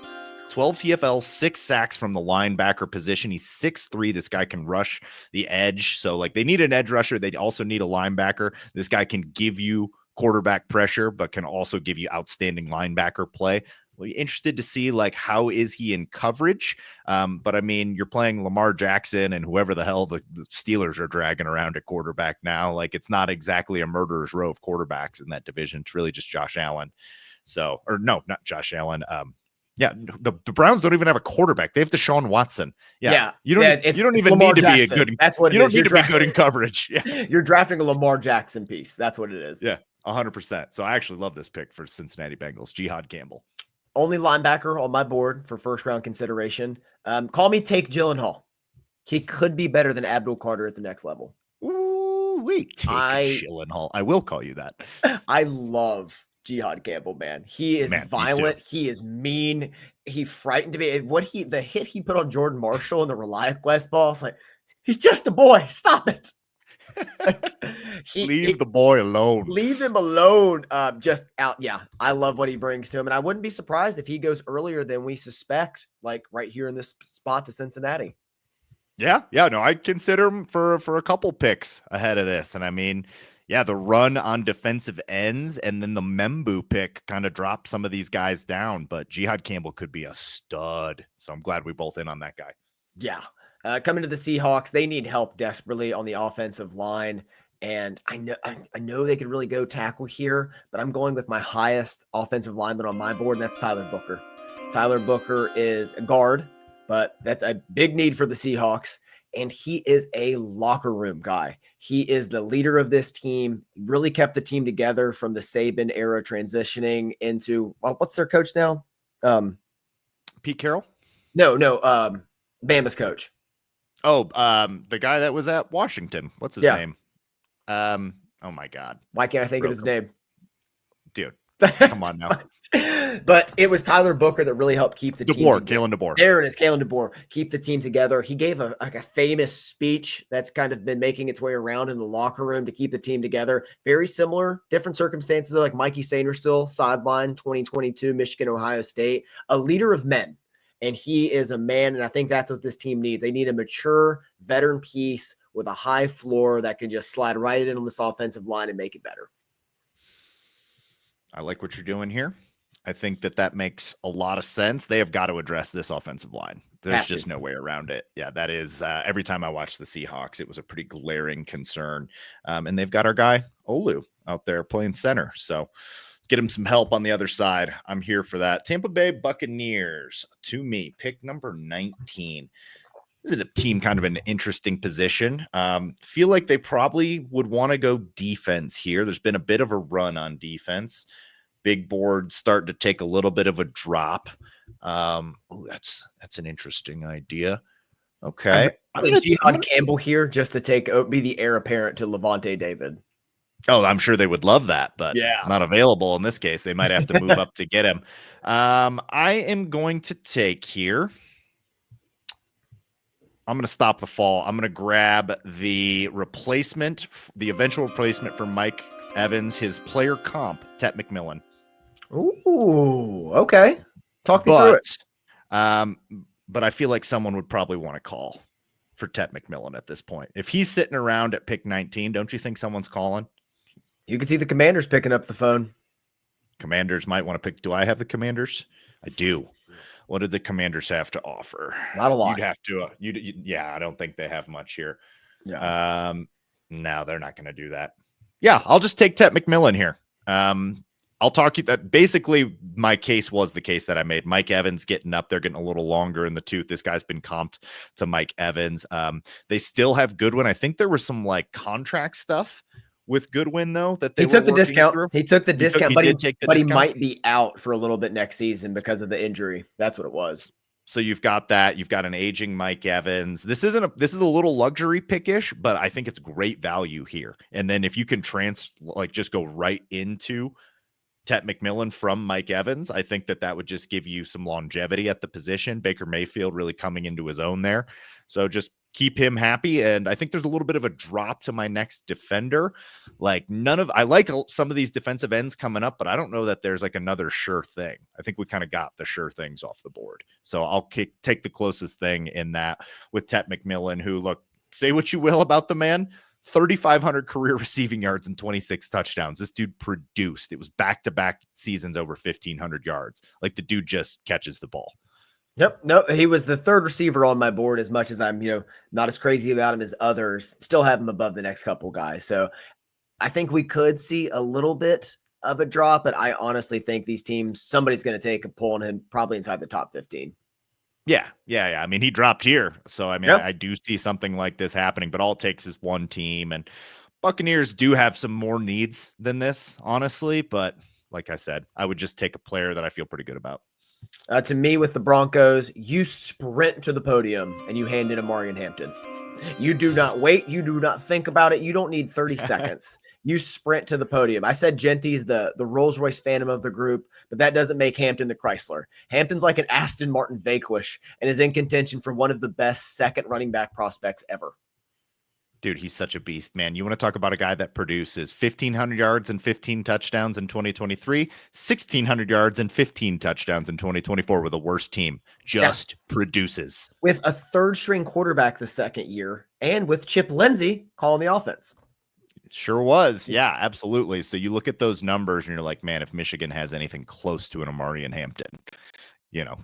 12 TFLs, 6 sacks from the linebacker position. He's 6'3". This guy can rush the edge. So they need an edge rusher. They also need a linebacker. This guy can give you quarterback pressure, but can also give you outstanding linebacker play. We'll be interested to see how is he in coverage. But I mean, you're playing Lamar Jackson and whoever the hell the Steelers are dragging around at quarterback now. It's not exactly a murderer's row of quarterbacks in that division. It's really just Josh Allen. No, not Josh Allen. Yeah, the Browns don't even have a quarterback. They have Deshaun Watson. Yeah. You don't even need to be a good. That's what it is. You don't need to be good in coverage. Yeah, you're drafting a Lamar Jackson piece. That's what it is. Yeah, 100%. So I actually love this pick for Cincinnati Bengals. Jihad Campbell. Only linebacker on my board for first round consideration. Call me Take Gyllenhaal. He could be better than Abdul Carter at the next level. Ooh, wait, take I Gyllenhaal. I will call you that. I love Jihad Campbell, man. He is Man, me violent. too. He is mean. He frightened me. The hit he put on Jordan Marshall in the ReliaQuest ball. It's like, he's just a boy. Stop it. Leave the boy alone. Leave him alone. Just out. Yeah, I love what he brings to him, and I wouldn't be surprised if he goes earlier than we suspect. Like right here in this spot to Cincinnati. Yeah, no, I consider him for a couple picks ahead of this, and I mean, yeah, the run on defensive ends and then the Membu pick kind of dropped some of these guys down, but Jihad Campbell could be a stud. So I'm glad we both in on that guy. Yeah. Coming to the Seahawks, they need help desperately on the offensive line. And I know they could really go tackle here, but I'm going with my highest offensive lineman on my board, and that's Tyler Booker. Tyler Booker is a guard, but that's a big need for the Seahawks. And he is a locker room guy. He is the leader of this team, really kept the team together from the Saban era, transitioning into, well, what's their coach now? Pete Carroll? No, Bama's coach. Oh, the guy that was at Washington. What's his name? Oh my God. Why can't I think of his name? Dude, come on now. But it was Tyler Booker that really helped keep the team together. Kalen DeBoer. There it is, Kalen DeBoer. Keep the team together. He gave a famous speech that's kind of been making its way around in the locker room to keep the team together. Very similar, different circumstances. Like Mikey Sainristil, sideline 2022, Michigan, Ohio State, a leader of men. And he is a man, and I think that's what this team needs. They need a mature veteran piece with a high floor that can just slide right in on this offensive line and make it better. I like what you're doing here. I think that makes a lot of sense. They have got to address this offensive line. There's just no way around it. Yeah, that is every time I watch the Seahawks, it was a pretty glaring concern. And they've got our guy, Olu, out there playing center. So get him some help on the other side. I'm here for that. Tampa Bay Buccaneers, to me, pick number 19. This is a team kind of an interesting position. Feel like they probably would want to go defense here. There's been a bit of a run on defense. Big board starting to take a little bit of a drop. That's an interesting idea. Okay. I'm going to Jihad Campbell here just to be the heir apparent to Levante David. Oh, I'm sure they would love that, but not available in this case. They might have to move up to get him. I am going to take here. I'm going to stop the fall. I'm going to grab the replacement, the eventual replacement for Mike Evans, his player comp, Tet McMillan. Ooh, okay. Talk me through it. But I feel like someone would probably want to call for Tet McMillan at this point. If he's sitting around at pick 19, don't you think someone's calling? You can see the Commanders picking up the phone. Commanders might want to pick. Do I have the Commanders? I do. What did the Commanders have to offer? Not a lot. You'd have to. Yeah, I don't think they have much here. Yeah. No, they're not going to do that. Yeah, I'll just take Tet McMillan here. I'll talk you that basically my case was the case that I made. Mike Evans getting up there, getting a little longer in the tooth. This guy's been comped to Mike Evans. They still have Goodwin. I think there was some like contract stuff with Goodwin though that they took the discount. He took the discount, but he might be out for a little bit next season because of the injury. That's what it was. So you've got that. You've got an aging Mike Evans. This is a little luxury pickish, but I think it's great value here. And then if you can just go right into Tet McMillan from Mike Evans, I think that would just give you some longevity at the position. Baker Mayfield really coming into his own there. So just keep him happy. And I think there's a little bit of a drop to my next defender. Like I like some of these defensive ends coming up, but I don't know that there's like another sure thing. I think we kind of got the sure things off the board. So I'll take the closest thing in that with Tet McMillan, who, look, say what you will about the man, 3,500 career receiving yards and 26 touchdowns. This dude produced. It was back-to-back seasons over 1,500 yards. Like, the dude just catches the ball. Yep. No, he was the third receiver on my board. As much as I'm, not as crazy about him as others, still have him above the next couple guys. So I think we could see a little bit of a drop, but I honestly think these teams, somebody's going to take a pull on him probably inside the top 15. Yeah. I mean, he dropped here. So, I mean, I do see something like this happening, but all it takes is one team. And Buccaneers do have some more needs than this, honestly. But like I said, I would just take a player that I feel pretty good about. To me, with the Broncos, you sprint to the podium and you hand in a Marion Hampton. You do not wait. You do not think about it. You don't need 30 seconds. You sprint to the podium. I said Genty's the Rolls-Royce Phantom of the group, but that doesn't make Hampton the Chrysler. Hampton's like an Aston Martin Vanquish and is in contention for one of the best second running back prospects ever. Dude, he's such a beast, man. You want to talk about a guy that produces 1,500 yards and 15 touchdowns in 2023, 1,600 yards and 15 touchdowns in 2024 with a worse team. Just produces. With a third string quarterback the second year and with Chip Lindsey calling the offense. Sure was. Yeah, absolutely. So you look at those numbers and you're like, man, if Michigan has anything close to an Amari and Hampton, you know,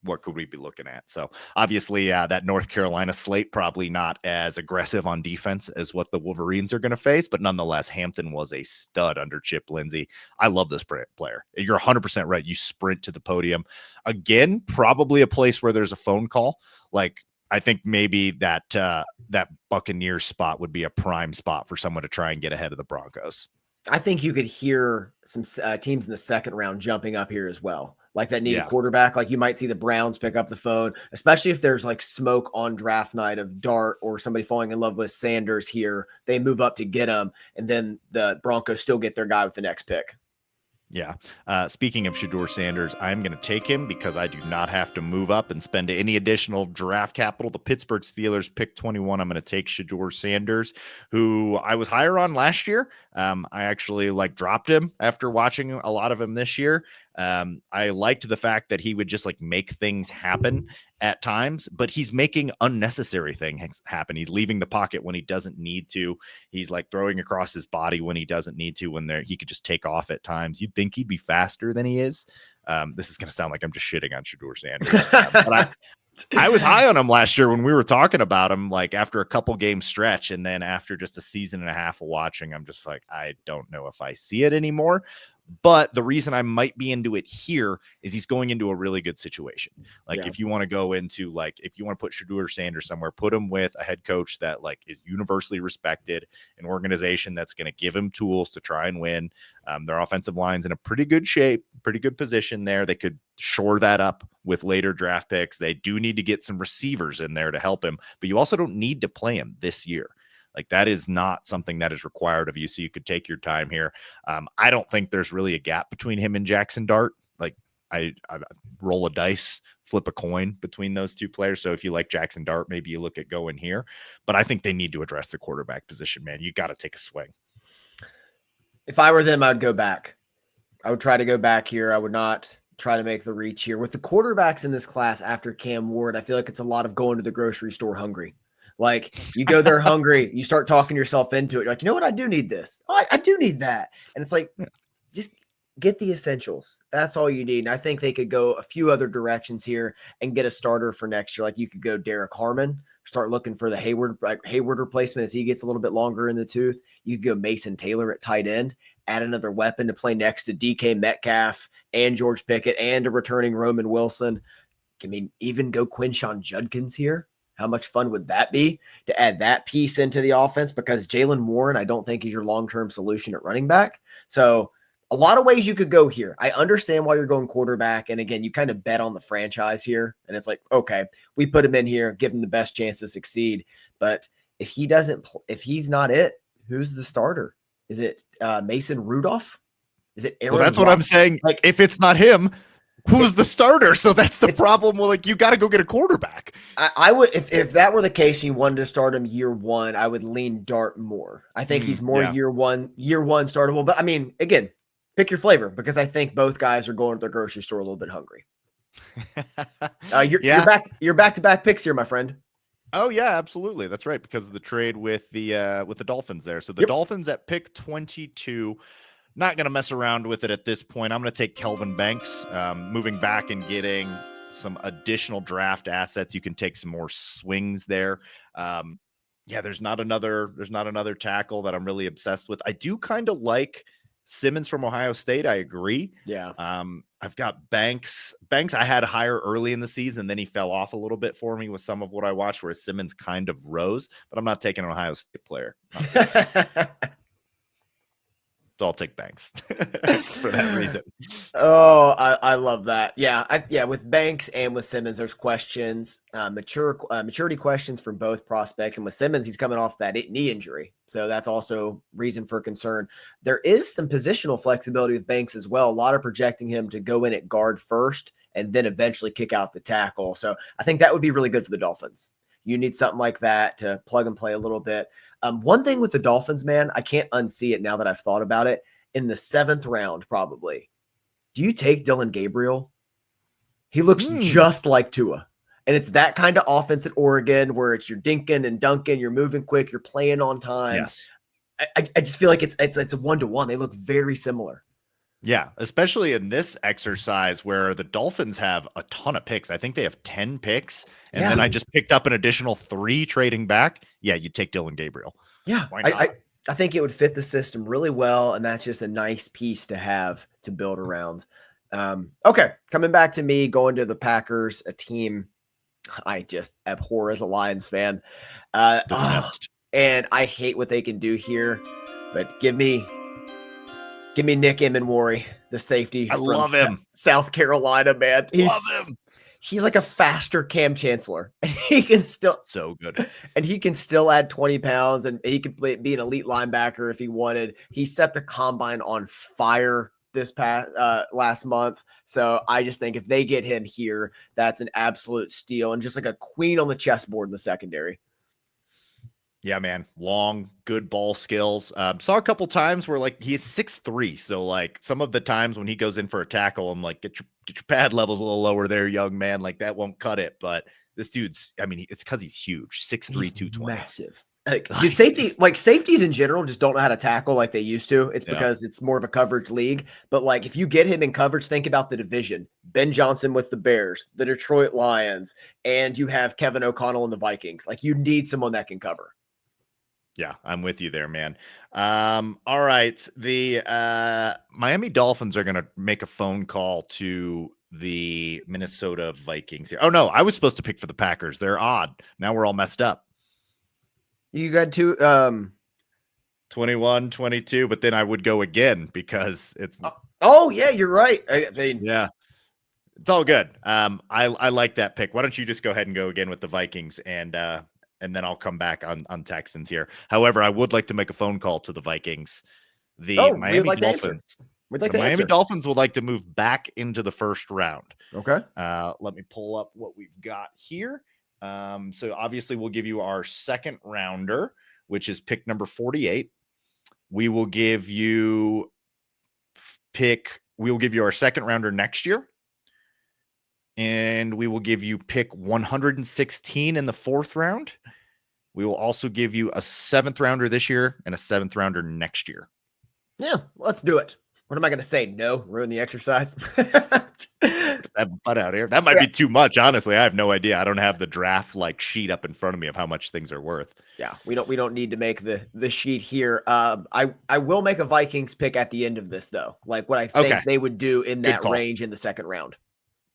what could we be looking at? So obviously that North Carolina slate, probably not as aggressive on defense as what the Wolverines are going to face, but nonetheless, Hampton was a stud under Chip Lindsey. I love this player. You're 100% right. You sprint to the podium. Again, probably a place where there's a phone call. Like, I think maybe that that Buccaneers spot would be a prime spot for someone to try and get ahead of the Broncos. I think you could hear some teams in the second round jumping up here as well. Like that need a quarterback. Like you might see the Browns pick up the phone, especially if there's like smoke on draft night of Dart or somebody falling in love with Sanders here. They move up to get him, and then the Broncos still get their guy with the next pick. Yeah. Speaking of Shedeur Sanders, I'm going to take him because I do not have to move up and spend any additional draft capital. The Pittsburgh Steelers pick 21. I'm going to take Shedeur Sanders, who I was higher on last year. I actually dropped him after watching a lot of him this year. I liked the fact that he would just make things happen at times, but he's making unnecessary things happen. He's leaving the pocket when he doesn't need to. He's throwing across his body when he doesn't need to, when he could just take off at times. You'd think he'd be faster than he is. This is going to sound like I'm just shitting on Shedeur Sanders. But I was high on him last year when we were talking about him, after a couple game stretch. And then after just a season and a half of watching, I'm just I don't know if I see it anymore. But the reason I might be into it here is he's going into a really good situation. If you want to go into, if you want to put Shedeur Sanders somewhere, put him with a head coach that is universally respected, an organization that's going to give him tools to try and win. Their offensive line's in a pretty good shape, pretty good position there. They could shore that up with later draft picks. They do need to get some receivers in there to help him, but you also don't need to play him this year. That is not something that is required of you. So you could take your time here. I don't think there's really a gap between him and Jackson Dart. I roll a dice, flip a coin between those two players. So if you like Jackson Dart, maybe you look at going here, but I think they need to address the quarterback position, man. You got to take a swing. If I were them, I'd go back. I would try to go back here. I would not try to make the reach here. With the quarterbacks in this class after Cam Ward, I feel like it's a lot of going to the grocery store hungry. You go there hungry, you start talking yourself into it. You're you know what? I do need this. Oh, I do need that. And it's just get the essentials. That's all you need. And I think they could go a few other directions here and get a starter for next year. You could go Derek Harmon, start looking for the Hayward replacement as he gets a little bit longer in the tooth. You could go Mason Taylor at tight end, add another weapon to play next to DK Metcalf and George Pickett and a returning Roman Wilson. I mean, even go Quinshon Judkins here. How much fun would that be to add that piece into the offense? Because Jaylen Warren, I don't think, is your long-term solution at running back. So a lot of ways you could go here. I understand why you're going quarterback. And again, you kind of bet on the franchise here. And it's okay, we put him in here, give him the best chance to succeed. But if he's not it, who's the starter? Is it Mason Rudolph? Is it Aaron? Well, that's what I'm saying. If it's not him, who's the starter? So that's the problem. Well, you got to go get a quarterback. I would, if that were the case, and you wanted to start him year one, I would lean Dart more. I think he's more year one startable. But I mean, again, pick your flavor, because I think both guys are going to the grocery store a little bit hungry. You're back to back picks here, my friend. Oh yeah, absolutely. That's right, because of the trade with the Dolphins there. So the Dolphins at pick 22. Not going to mess around with it at this point. I'm going to take Kelvin Banks, moving back and getting some additional draft assets. You can take some more swings there. There's not another tackle that I'm really obsessed with. I do kind of like Simmons from Ohio State. I agree. Yeah. I've got Banks. Banks I had higher early in the season, then he fell off a little bit for me with some of what I watched, whereas Simmons kind of rose, but I'm not taking an Ohio State player. So I'll take Banks for that reason. Oh, I love that. Yeah, with Banks and with Simmons, there's questions, maturity questions from both prospects. And with Simmons, he's coming off that knee injury, so that's also reason for concern. There is some positional flexibility with Banks as well. A lot of projecting him to go in at guard first and then eventually kick out the tackle. So I think that would be really good for the Dolphins. You need something like that to plug and play a little bit. One thing with the Dolphins, man, I can't unsee it now that I've thought about it. In the 7th round, probably, do you take Dylan Gabriel? He looks just like Tua. And it's that kind of offense at Oregon where it's you're dinking and dunking, you're moving quick, you're playing on time. Yes. I just feel like it's a 1-to-1. They look very similar. Yeah, especially in this exercise where the Dolphins have a ton of picks. I think they have 10 picks. And then I just picked up an additional 3 trading back. Yeah, you take Dylan Gabriel. Yeah, I think it would fit the system really well. And that's just a nice piece to have to build around. Okay, coming back to me, going to the Packers, a team I just abhor as a Lions fan. And I hate what they can do here. But give me Nick Emmanwori, the safety. I love him. South Carolina, man. He's like a faster Cam Chancellor, and he can still so good. And he can still add 20 pounds, and he could be an elite linebacker if he wanted. He set the combine on fire this past last month. So I just think if they get him here, that's an absolute steal and just like a queen on the chessboard in the secondary. Yeah, man. Long, good ball skills. Saw a couple times where like he's 6'3". So like some of the times when he goes in for a tackle, I'm like, get your pad levels a little lower there, young man. Like that won't cut it. But this dude's, I mean, it's because he's huge. 6'3", 220. Massive. Safeties in general just don't know how to tackle like they used to. It's because it's more of a coverage league. But like if you get him in coverage, think about the division. Ben Johnson with the Bears, the Detroit Lions, and you have Kevin O'Connell and the Vikings. Like you need someone that can cover. Yeah, I'm with you there, man. All right. The Miami Dolphins are going to make a phone call to the Minnesota Vikings here. Oh, no, I was supposed to pick for the Packers. They're odd. Now we're all messed up. You got 21, 22, but then I would go again because it's. Oh, yeah, you're right. I mean, yeah, it's all good. I like that pick. Why don't you just go ahead and go again with the Vikings and then I'll come back on Texans here. However, I would like to make a phone call to the Vikings. The Miami Dolphins. Miami Dolphins would like to move back into the first round. Okay. Let me pull up what we've got here. So obviously we'll give you our second rounder, which is pick number 48. We will give you our second rounder next year. And we will give you pick 116 in the 4th round. We will also give you a 7th rounder this year and a 7th rounder next year. Yeah, let's do it. What am I going to say? No, ruin the exercise. That butt out here. That might be too much. Honestly, I have no idea. I don't have the draft sheet up in front of me of how much things are worth. Yeah, we don't need to make the sheet here. I will make a Vikings pick at the end of this though. Like what I think they would do in that range in the 2nd round.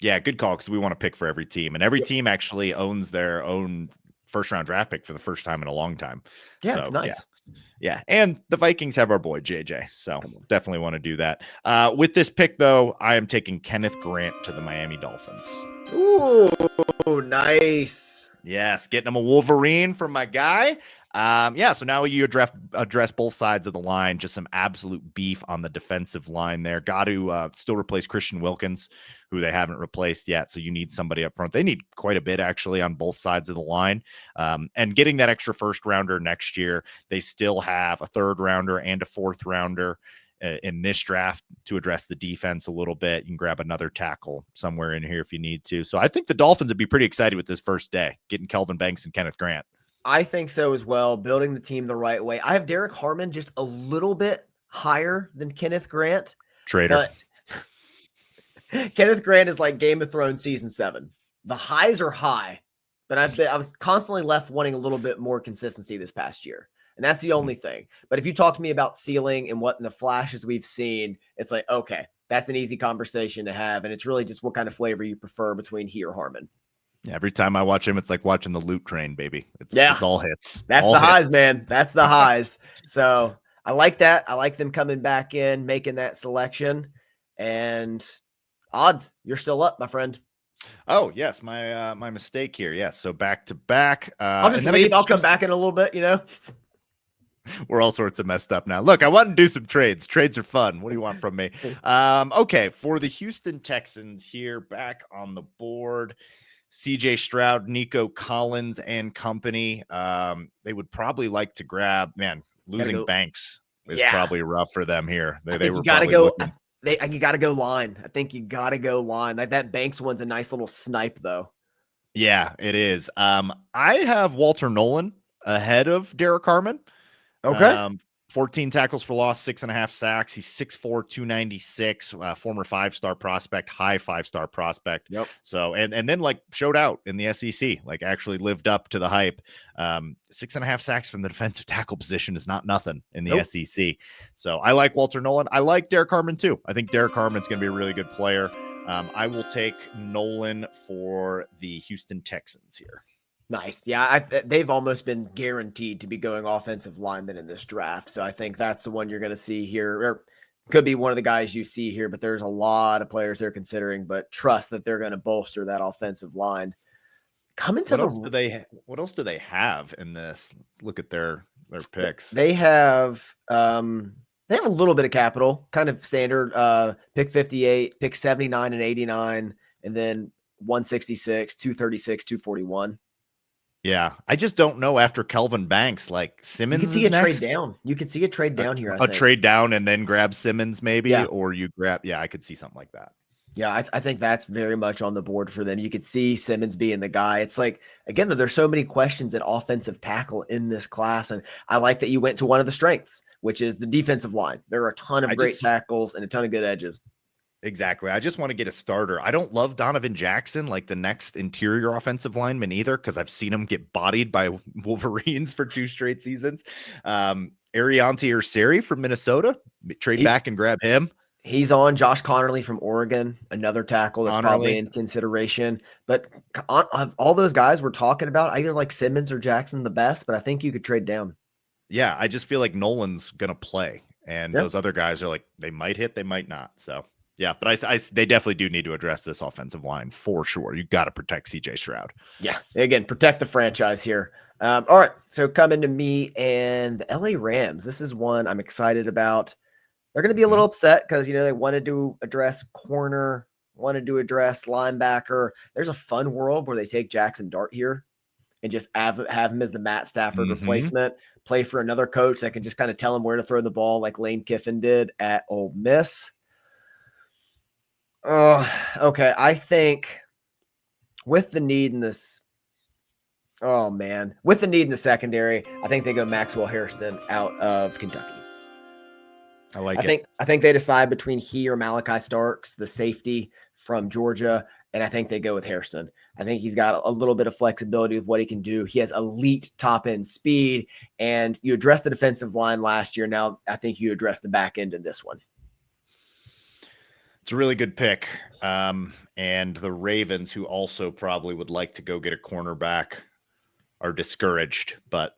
Yeah, good call because we want to pick for every team, and every team actually owns their own first-round draft pick for the first time in a long time. Yeah, so, it's nice. Yeah, and the Vikings have our boy JJ, so definitely want to do that. With this pick, though, I am taking Kenneth Grant to the Miami Dolphins. Ooh, nice. Yes, getting him a Wolverine from my guy. So now you address both sides of the line, just some absolute beef on the defensive line there. Got to still replace Christian Wilkins, who they haven't replaced yet. So you need somebody up front. They need quite a bit actually on both sides of the line. And getting that extra first rounder next year, they still have a 3rd rounder and a 4th rounder in this draft to address the defense a little bit. You can grab another tackle somewhere in here if you need to. So I think the Dolphins would be pretty excited with this first day, getting Kelvin Banks and Kenneth Grant. I think so as well, building the team the right way. I have Derek Harmon just a little bit higher than Kenneth Grant. Traitor. But Kenneth Grant is like Game of Thrones season 7. The highs are high, but I was constantly left wanting a little bit more consistency this past year. And that's the only thing. But if you talk to me about ceiling and what in the flashes we've seen, it's like, okay, that's an easy conversation to have. And it's really just what kind of flavor you prefer between he or Harmon. Yeah, every time I watch him, it's like watching the Loot Train, baby. It's all hits. That's all the hits. highs, man. That's the highs. So I like that. I like them coming back in, making that selection. And odds, you're still up, my friend. Oh yes, my mistake here. Yes, so back to back. I'll just And then I leave. get I'll come back in a little bit, you know. we're all sorts of messed up now. Look, I want to do some trades. Trades are fun. What do you want from me? Okay, for the Houston Texans here, back on the board, CJ Stroud, Nico Collins, and company. They would probably like to grab, man, losing Banks is probably rough for them here. They were gotta probably go. looking. You got to go line. I think you got to go line. Like that Banks one's a nice little snipe, though. Yeah, it is. I have Walter Nolan ahead of Derek Carmen. Okay. 14 tackles for loss, 6.5 sacks. He's 6'4", 296, former 5-star prospect, high 5-star prospect. Yep. So, and then like showed out in the SEC, like actually lived up to the hype. 6.5 sacks from the defensive tackle position is not nothing in the SEC. So I like Walter Nolan. I like Derek Carmen too. I think Derek Carmen's going to be a really good player. I will take Nolan for the Houston Texans here. Nice. Yeah, they've almost been guaranteed to be going offensive lineman in this draft. So I think that's the one you're going to see here, or could be one of the guys you see here, but there's a lot of players they're considering, but trust that they're going to bolster that offensive line. Coming to what else do they have in this? Look at their picks. They have a little bit of capital, kind of standard, pick 58, pick 79 and 89, and then 166, 236, 241. Yeah, I just don't know after Kelvin Banks, like Simmons. You can see a trade down. You can see a trade down here. I think. Trade down and then grab Simmons, maybe, or you grab. Yeah, I could see something like that. Yeah, I think that's very much on the board for them. You could see Simmons being the guy. It's like, again, there's so many questions at offensive tackle in this class, and I like that you went to one of the strengths, which is the defensive line. There are a ton of great tackles and a ton of good edges. Exactly. I just want to get a starter. I don't love Donovan Jackson, like the next interior offensive lineman either, because I've seen him get bodied by Wolverines for 2 straight seasons. Ariante Urseri from Minnesota, trade back and grab him. He's on. Josh Connerly from Oregon, another tackle that's probably in consideration. But of all those guys we're talking about, either like Simmons or Jackson the best, but I think you could trade down. Yeah, I just feel like Nolan's going to play, and those other guys are like, they might hit, they might not. So. Yeah, but they definitely do need to address this offensive line for sure. You got to protect CJ Stroud. Yeah, again, protect the franchise here. All right, so coming to me and the LA Rams. This is one I'm excited about. They're going to be a little upset because, they wanted to address corner, wanted to address linebacker. There's a fun world where they take Jackson Dart here and just have him as the Matt Stafford replacement, play for another coach that can just kind of tell him where to throw the ball like Lane Kiffin did at Ole Miss. Okay. I think with the need in this, with the need in the secondary, I think they go Maxwell Hairston out of Kentucky. I think they decide between he or Malachi Starks, the safety from Georgia, and I think they go with Hairston. I think he's got a little bit of flexibility with what he can do. He has elite top end speed, and you addressed the defensive line last year. Now I think you address the back end in this one. It's a really good pick. And the Ravens, who also probably would like to go get a cornerback, are discouraged, but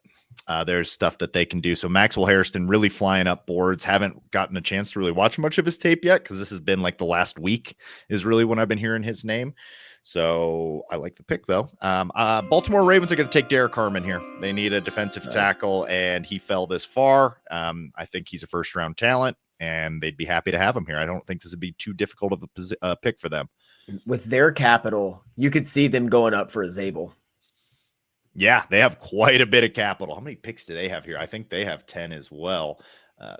there's stuff that they can do. So Maxwell Hairston really flying up boards. Haven't gotten a chance to really watch much of his tape yet because this has been like the last week is really when I've been hearing his name. So I like the pick, though. Baltimore Ravens are going to take Derek Carmen here. They need a defensive tackle, and he fell this far. I think he's a first-round talent, and they'd be happy to have him here. I don't think this would be too difficult of a pick for them. With their capital, you could see them going up for a Zabel. Yeah, they have quite a bit of capital. How many picks do they have here? I think they have 10 as well.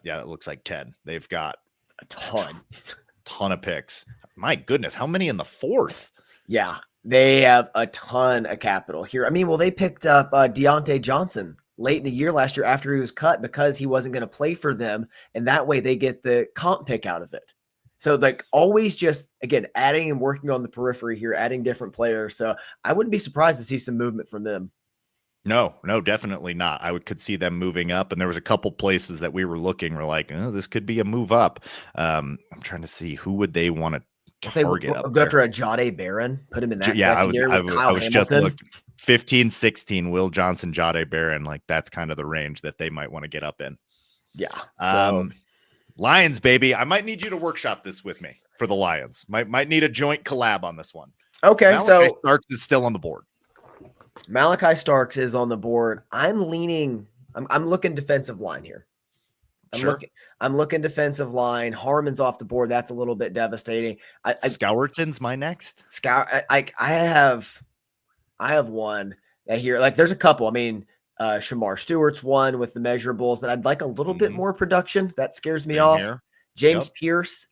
Yeah, it looks like 10. They've got a ton of picks. My goodness, how many in the 4th? Yeah, they have a ton of capital here. I mean, well, they picked up Deontay Johnson late in the year last year after he was cut because he wasn't going to play for them. And that way they get the comp pick out of it. So like always just, again, adding and working on the periphery here, adding different players. So I wouldn't be surprised to see some movement from them. No, definitely not. Could see them moving up. And there was a couple places that we were looking. We're like, oh, this could be a move up. I'm trying to see who would they want to target up go after a Jahdae Barron, put him in that secondary I was just looking 15, 16, Will Johnson, Jahdae Barron. Like that's kind of the range that they might want to get up in. Yeah. So Um, Lions, baby. I might need you to workshop this with me for the Lions. Might need a joint collab on this one. okay, Malachi so Starks is still on the board. Malachi Starks is on the board. I'm looking defensive line here. Sure. I'm looking defensive line. Harmon's off the board. That's a little bit devastating. Scourton's my next. I have one that here. Like there's a couple. I mean, Shamar Stewart's one with the measurables, but I'd like a little bit more production. That scares me Same off. here. James Pierce,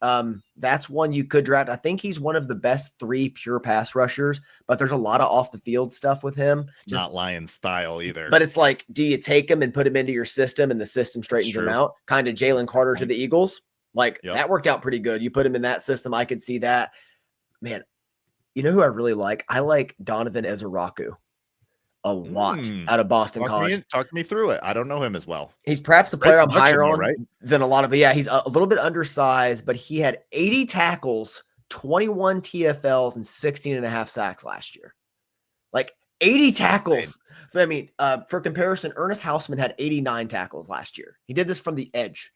that's one you could draft. I think he's one of the best 3 pure pass rushers, but there's a lot of off the field stuff with him. It's not Lion style either. But it's like, do you take him and put him into your system and the system straightens him out? Kind of Jalen Carter to the Eagles. Like that worked out pretty good. You put him in that system. I could see that. Man, you know who I really like? I like Donovan Ezeraku a lot out of Boston College. Talk me through it. I don't know him as well. He's perhaps the player I'm higher on than a lot of, but yeah, he's a little bit undersized, but he had 80 tackles, 21 TFLs, and 16 and a half sacks last year. Like 80 tackles. I mean, for comparison, Ernest Hausman had 89 tackles last year. He did this from the edge.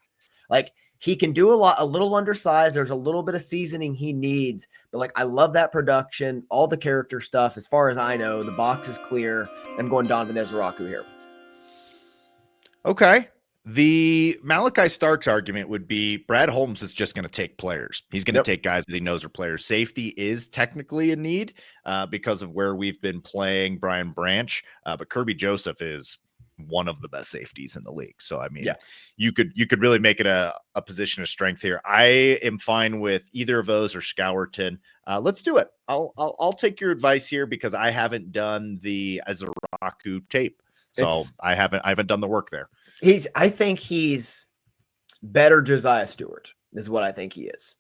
Like he can do a little undersized. There's a little bit of seasoning he needs, but like, I love that production, all the character stuff. As far as I know, the box is clear. I'm going Donovan Ezeraku here. Okay. The Malachi Starks argument would be Brad Holmes is just going to take players. He's going to take guys that he knows are players. Safety is technically a need because of where we've been playing Brian Branch, but Kirby Joseph is one of the best safeties in the league. So, I mean, you could really make it a position of strength here. I am fine with either of those or Scourton. Let's do it. I'll take your advice here because I haven't done the Ezeraku tape. So I haven't done the work there. I think he's better Josiah Stewart is what I think he is.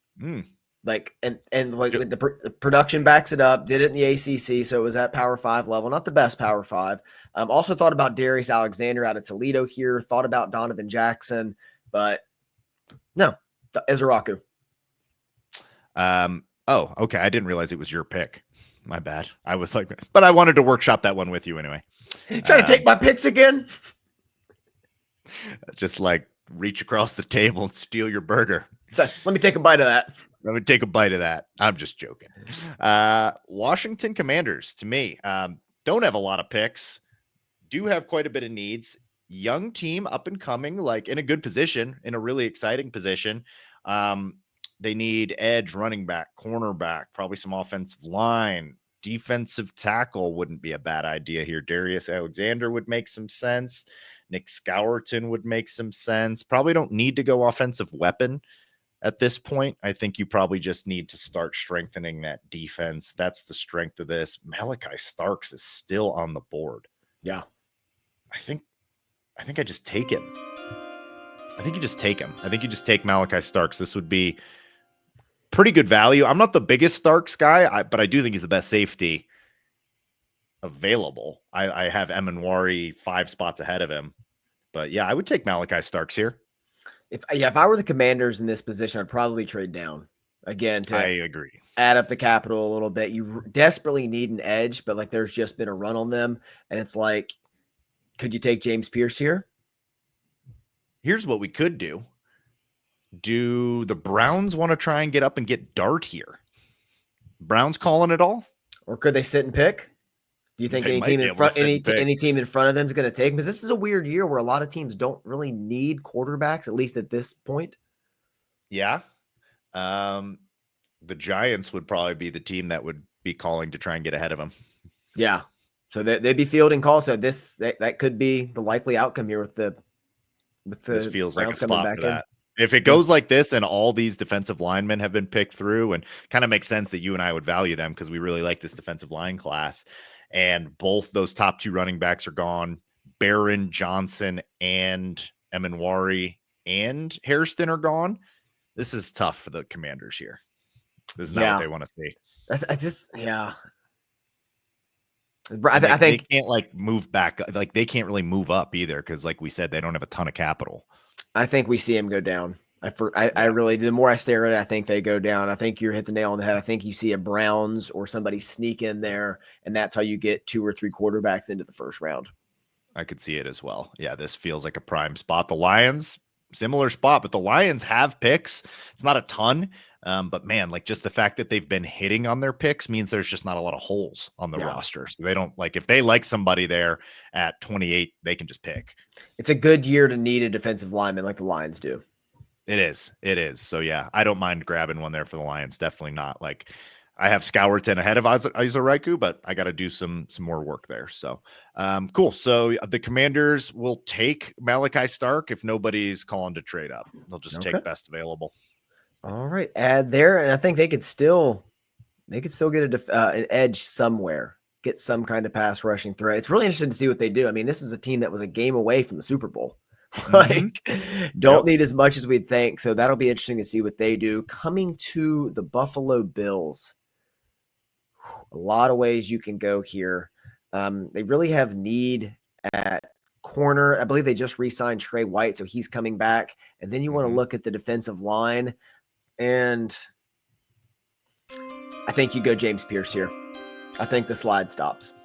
Like, and like the production backs it up, did it in the ACC. So it was at Power 5 level, not the best Power 5. Also thought about Darius Alexander out of Toledo here, thought about Donovan Jackson, but no, Ezeraku. Oh, okay. I didn't realize it was your pick. My bad. I was like, but I wanted to workshop that one with you anyway. Trying to take my picks again? Just like reach across the table and steal your burger. So, let me take a bite of that. Let me take a bite of that. I'm just joking. Washington Commanders, to me, don't have a lot of picks. Do have quite a bit of needs. Young team, up and coming, like in a good position, in a really exciting position. They need edge, running back, cornerback, probably some offensive line. Defensive tackle wouldn't be a bad idea here. Darius Alexander would make some sense. Nick Scourton would make some sense. Probably don't need to go offensive weapon at this point. I think you probably just need to start strengthening that defense. That's the strength of this. Malachi Starks is still on the board. Yeah. I think I just take him. I think you just take him. I think you just take Malachi Starks. This would be pretty good value. I'm not the biggest Starks guy, but I do think he's the best safety available. I have Emanwari 5 spots ahead of him. But yeah, I would take Malachi Starks here. If I were the Commanders in this position, I'd probably trade down again to I agree. Add up the capital a little bit. You desperately need an edge, but like there's just been a run on them. And it's like, could you take James Pierce here? Here's what we could do. Do the Browns want to try and get up and get Dart here? Browns calling it all? Or could they sit and pick? Do you think any team in front of them is going to take? Because this is a weird year where a lot of teams don't really need quarterbacks, at least at this point. Yeah. The Giants would probably be the team that would be calling to try and get ahead of them. Yeah. So they'd be fielding calls. So that could be the likely outcome here with the this feels like a spot for that. If it goes like this and all these defensive linemen have been picked through, and kind of makes sense that you and I would value them because we really like this defensive line class, and both those top 2 running backs are gone. Barron, Johnson, and Emanwari and Hairston are gone. This is tough for the Commanders here. This is not what they want to see. I think they can't like move back. Like they can't really move up either because, like we said, they don't have a ton of capital. I think we see him go down. I really, the more I stare at it, I think they go down. I think you hit the nail on the head. I think you see a Browns or somebody sneak in there, and that's how you get 2 or 3 quarterbacks into the first round. I could see it as well. Yeah, this feels like a prime spot. The Lions, similar spot, but the Lions have picks. It's not a ton. But man, like just the fact that they've been hitting on their picks means there's just not a lot of holes on the roster. So they don't like if they like somebody there at 28, they can just pick. It's a good year to need a defensive lineman like the Lions do. It is. It is. So yeah, I don't mind grabbing one there for the Lions. Definitely not. Like I have Scourton ahead of Izariku, but I got to do some more work there. So cool. So the Commanders will take Malachi Stark if nobody's calling to trade up. They'll just take best available. All right, add there, and I think they could still get an edge somewhere, get some kind of pass rushing threat. It's really interesting to see what they do. I mean, this is a team that was a game away from the Super Bowl. Don't need as much as we'd think, so that'll be interesting to see what they do. Coming to the Buffalo Bills, a lot of ways you can go here. They really have need at corner. I believe they just re-signed Trey White, so he's coming back. And then you want to look at the defensive line. And I think you go James Pierce here. I think the slide stops.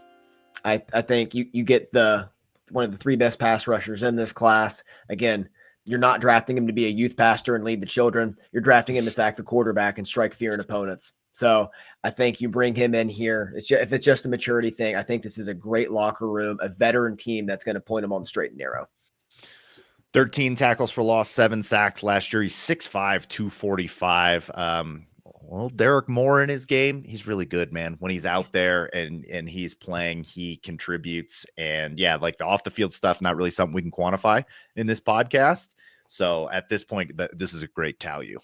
I think you get one of the 3 best pass rushers in this class. Again, you're not drafting him to be a youth pastor and lead the children. You're drafting him to sack the quarterback and strike fear in opponents. So I think you bring him in here. If it's just a maturity thing, I think this is a great locker room, a veteran team that's going to point him on the straight and narrow. 13 tackles for loss, 7 sacks last year. He's 6'5", 245. Well, Derek Moore in his game, he's really good, man. When he's out there and he's playing, he contributes. And yeah, like the off the field stuff, not really something we can quantify in this podcast. So at this point, this is a great value,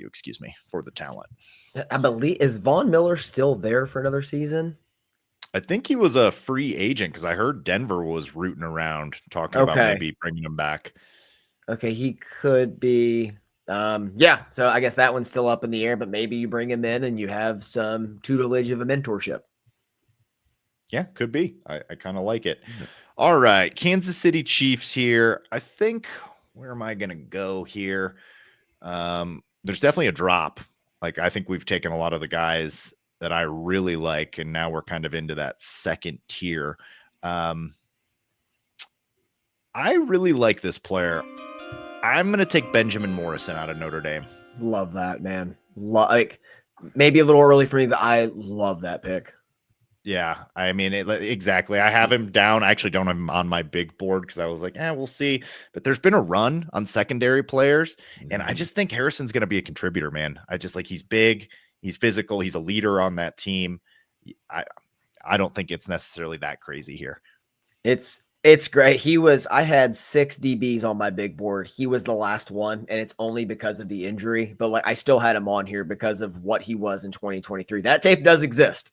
excuse me, for the talent. I believe, is Von Miller still there for another season? I think he was a free agent because I heard Denver was rooting around talking about maybe bringing him back. Okay, he could be. Yeah, so I guess that one's still up in the air, but maybe you bring him in and you have some tutelage of a mentorship. Yeah, could be. I kind of like it. All right, Kansas City Chiefs here. I think, where am I going to go here? There's definitely a drop. Like, I think we've taken a lot of the guys that I really like, and now we're kind of into that second tier. I really like this player. I'm going to take Benjamin Morrison out of Notre Dame. Love that, man. Like, maybe a little early for me, but I love that pick. Yeah, I mean, exactly. I have him down. I actually don't have him on my big board because I was like, we'll see. But there's been a run on secondary players, and I just think Harrison's going to be a contributor, man. I just like he's big, he's physical, he's a leader on that team. I don't think it's necessarily that crazy here. It's great. I had 6 DBs on my big board. He was the last one, and it's only because of the injury. But like I still had him on here because of what he was in 2023. That tape does exist.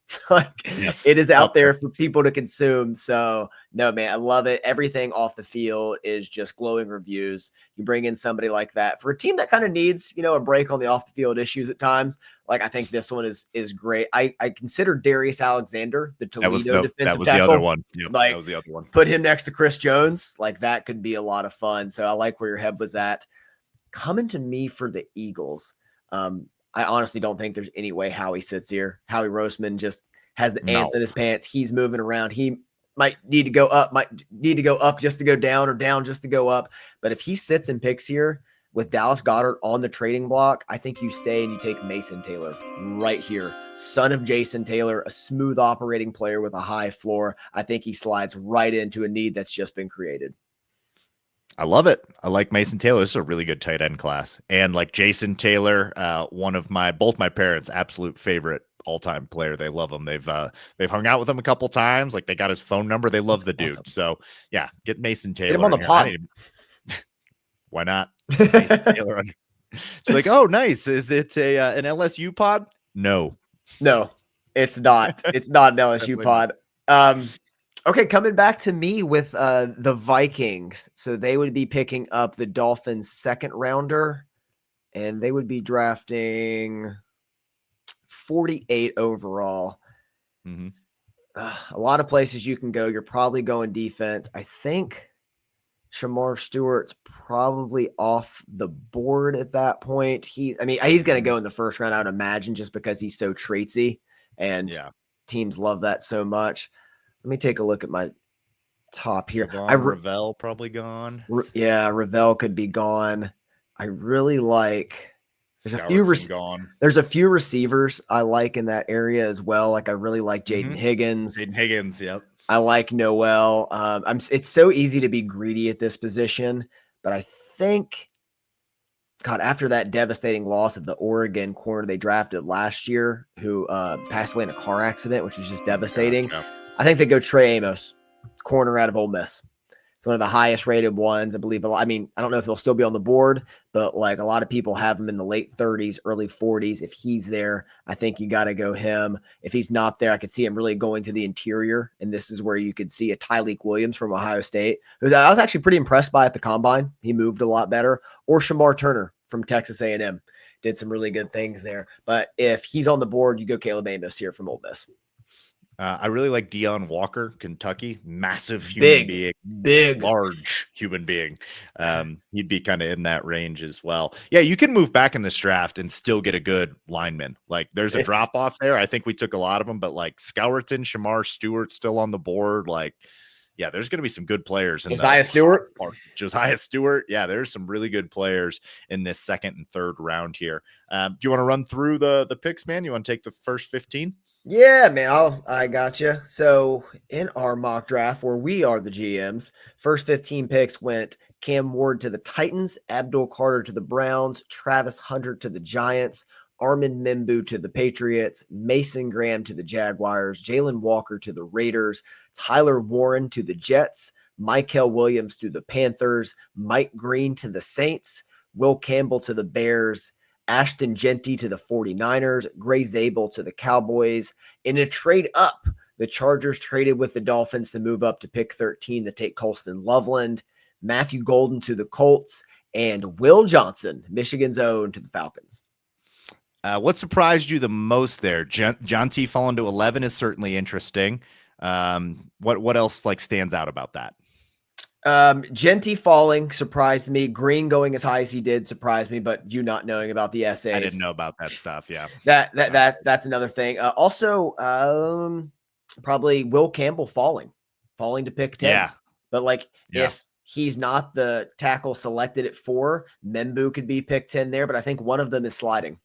It is out there for people to consume. So no, man, I love it. Everything off the field is just glowing reviews. You bring in somebody like that for a team that kind of needs, a break on the off the field issues at times. Like I think this one is great. I consider Darius Alexander, the Toledo defensive tackle. The other one. Yep, that was the other one. Put him next to Chris Jones. Like that could be a lot of fun. So I like where your head was at. Coming to me for the Eagles. I honestly don't think there's any way Howie sits here. Howie Roseman just has the ants in his pants. He's moving around. He might need to go up just to go down or down just to go up. But if he sits and picks here with Dallas Goedert on the trading block, I think you stay and you take Mason Taylor right here. Son of Jason Taylor, a smooth operating player with a high floor. I think he slides right into a need that's just been created. I love it. I like Mason Taylor. This is a really good tight end class. And like Jason Taylor, one of both my parents' absolute favorite all-time player. They love him. They've hung out with him a couple times. Like they got his phone number. They love the dude. Awesome. So yeah, get Mason Taylor. Get him on the pod. Why not? Mason Taylor. She's like, oh, nice. Is it an LSU pod? No, it's not. It's not an LSU pod. Okay, coming back to me with the Vikings. So they would be picking up the Dolphins' second rounder, and they would be drafting 48 overall. Mm-hmm. A lot of places you can go. You're probably going defense. I think Shamar Stewart's probably off the board at that point. He's going to go in the first round, I would imagine, just because he's so traitsy, and teams love that so much. Let me take a look at top here. Javon Ravel probably gone. Yeah, Ravel could be gone. I really like. There's gone. There's a few receivers I like in that area as well. Like I really like Jaden Higgins. Jaden Higgins, yep. I like Noel. It's so easy to be greedy at this position, but I think, God, after that devastating loss of the Oregon corner they drafted last year, who passed away in a car accident, which was just devastating. Gotcha. I think they go Trey Amos, corner out of Ole Miss. It's one of the highest rated ones, I believe. I mean, I don't know if he'll still be on the board, but like a lot of people have him in the late 30s, early 40s. If he's there, I think you got to go him. If he's not there, I could see him really going to the interior. And this is where you could see a Tyleek Williams from Ohio State, who I was actually pretty impressed by at the combine. He moved a lot better. Or Shamar Turner from Texas A&M. Did some really good things there. But if he's on the board, you go Caleb Amos here from Ole Miss. I really like Deion Walker, Kentucky, massive human being, big, large human being. He'd be kind of in that range as well. Yeah, you can move back in this draft and still get a good lineman. Like there's a drop off there. I think we took a lot of them, but like Scourton, Shamar Stewart still on the board. Like, yeah, there's going to be some good players. Josiah Stewart. Yeah, there's some really good players in this second and third round here. Do you want to run through the picks, man? You want to take the first 15? Yeah, man, I got you. So in our mock draft, where we are the GMs, first 15 picks went Cam Ward to the Titans, Abdul Carter to the Browns, Travis Hunter to the Giants, Armin Membu to the Patriots, Mason Graham to the Jaguars, Jalen Walker to the Raiders, Tyler Warren to the Jets, Michael Williams to the Panthers, Mike Green to the Saints, Will Campbell to the Bears, Ashton Genty to the 49ers, Gray Zabel to the Cowboys. In a trade up, the Chargers traded with the Dolphins to move up to pick 13 to take Colston Loveland, Matthew Golden to the Colts, and Will Johnson, Michigan's own, to the Falcons. What surprised you the most there? John T. falling to 11 is certainly interesting. What else like stands out about that? Genty falling surprised me. Green going as high as he did surprised me, but you not knowing about the essays. I didn't know about that stuff. Yeah. That's another thing. Also, probably Will Campbell falling to pick 10. Yeah. But like if he's not the tackle selected at 4, Membu could be picked 10 there, but I think one of them is sliding.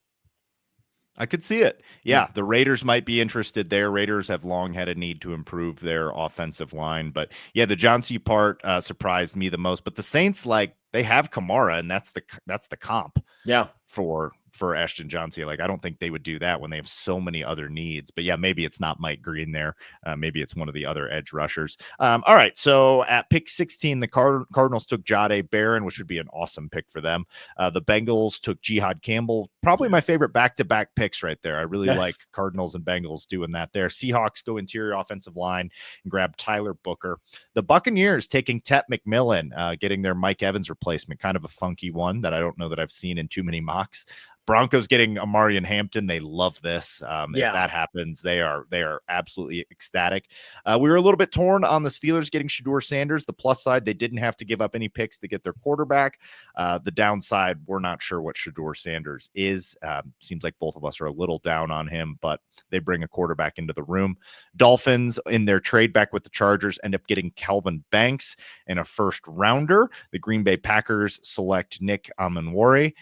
I could see it. Yeah, the Raiders might be interested there. Raiders have long had a need to improve their offensive line. But yeah, the John C. part surprised me the most. But the Saints, like, they have Kamara, and that's the comp. Yeah. For Ashton Johnson. Like, I don't think they would do that when they have so many other needs. But yeah, maybe it's not Mike Green there. Maybe it's one of the other edge rushers. All right. So at pick 16, the Cardinals took Jahdae Barron, which would be an awesome pick for them. The Bengals took Jihad Campbell. Probably my favorite back-to-back picks right there. I really like Cardinals and Bengals doing that there. Seahawks go interior offensive line and grab Tyler Booker. The Buccaneers taking Tet McMillan, getting their Mike Evans replacement. Kind of a funky one that I don't know that I've seen in too many mocks. Broncos getting Amarian Hampton. They love this. If that happens, they are absolutely ecstatic. We were a little bit torn on the Steelers getting Shedeur Sanders. The plus side, they didn't have to give up any picks to get their quarterback. The downside, we're not sure what Shedeur Sanders is. Seems like both of us are a little down on him, but they bring a quarterback into the room. Dolphins, in their trade back with the Chargers, end up getting Calvin Banks and a first rounder. The Green Bay Packers select Nick Amanwari.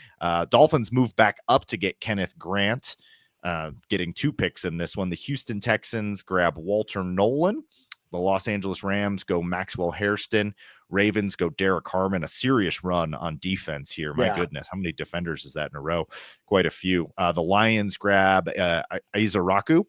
Dolphins move back up to get Kenneth Grant, getting 2 picks in this one. The Houston Texans grab Walter Nolan. The Los Angeles Rams go Maxwell Hairston. Ravens go Derek Harmon. A serious run on defense here. My goodness, how many defenders is that in a row? Quite a few. The Lions grab Izaraku.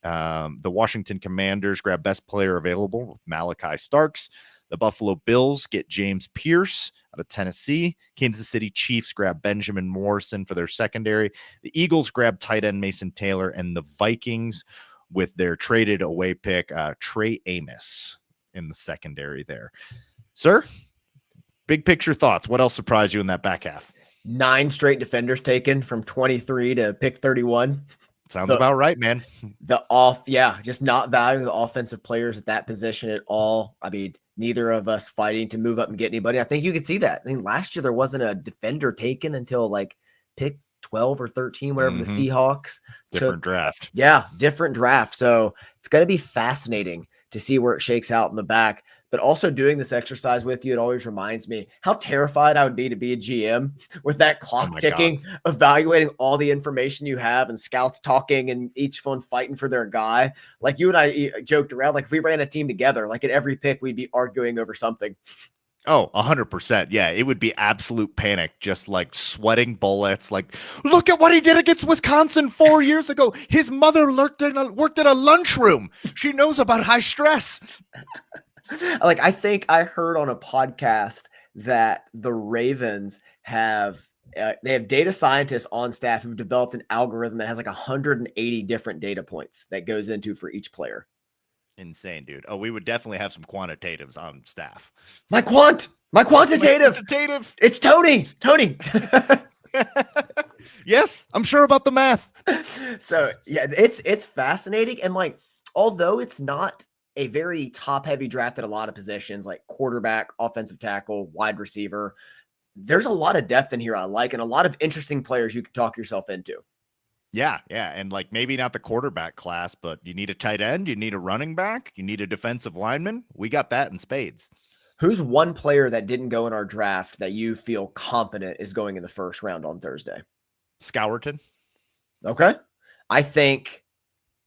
The Washington Commanders grab best player available with Malachi Starks. The Buffalo Bills get James Pierce out of Tennessee. Kansas City Chiefs grab Benjamin Morrison for their secondary. The Eagles grab tight end Mason Taylor, and the Vikings with their traded away pick, Trey Amos in the secondary there. Sir, big picture thoughts. What else surprised you in that back half? 9 straight defenders taken from 23 to pick 31. Sounds about right, man. Just not valuing the offensive players at that position at all. I mean, neither of us fighting to move up and get anybody. I think you could see that. I mean, last year there wasn't a defender taken until like pick 12 or 13, whatever the Seahawks. Different draft. Yeah, different draft. So it's going to be fascinating to see where it shakes out in the back. but also doing this exercise with you, it always reminds me how terrified I would be to be a GM with that Oh clock my God. ticking, evaluating all the information you have and scouts talking and each one fighting for their guy. Like you and I joked around, like if we ran a team together, like at every pick, we'd be arguing over something. Oh, 100%. Yeah, it would be absolute panic, just like sweating bullets. Like, look at what he did against Wisconsin 4 years ago. His mother worked in a lunchroom. She knows about high stress. Like I think I heard on a podcast that the Ravens have they have data scientists on staff who've developed an algorithm that has like 180 different data points that goes into for each player. Insane, dude. Oh, we would definitely have some quantitatives on staff. My quantitative. Quantitative. It's Tony. Yes, I'm sure about the math. So yeah, it's fascinating. And like, although it's not a very top heavy draft at a lot of positions like quarterback, offensive tackle, wide receiver, there's a lot of depth in here I like, and a lot of interesting players you can talk yourself into. Yeah. And like maybe not the quarterback class, but you need a tight end, you need a running back, you need a defensive lineman. We got that in spades. Who's one player that didn't go in our draft that you feel confident is going in the first round on Thursday? Scourton. Okay. I think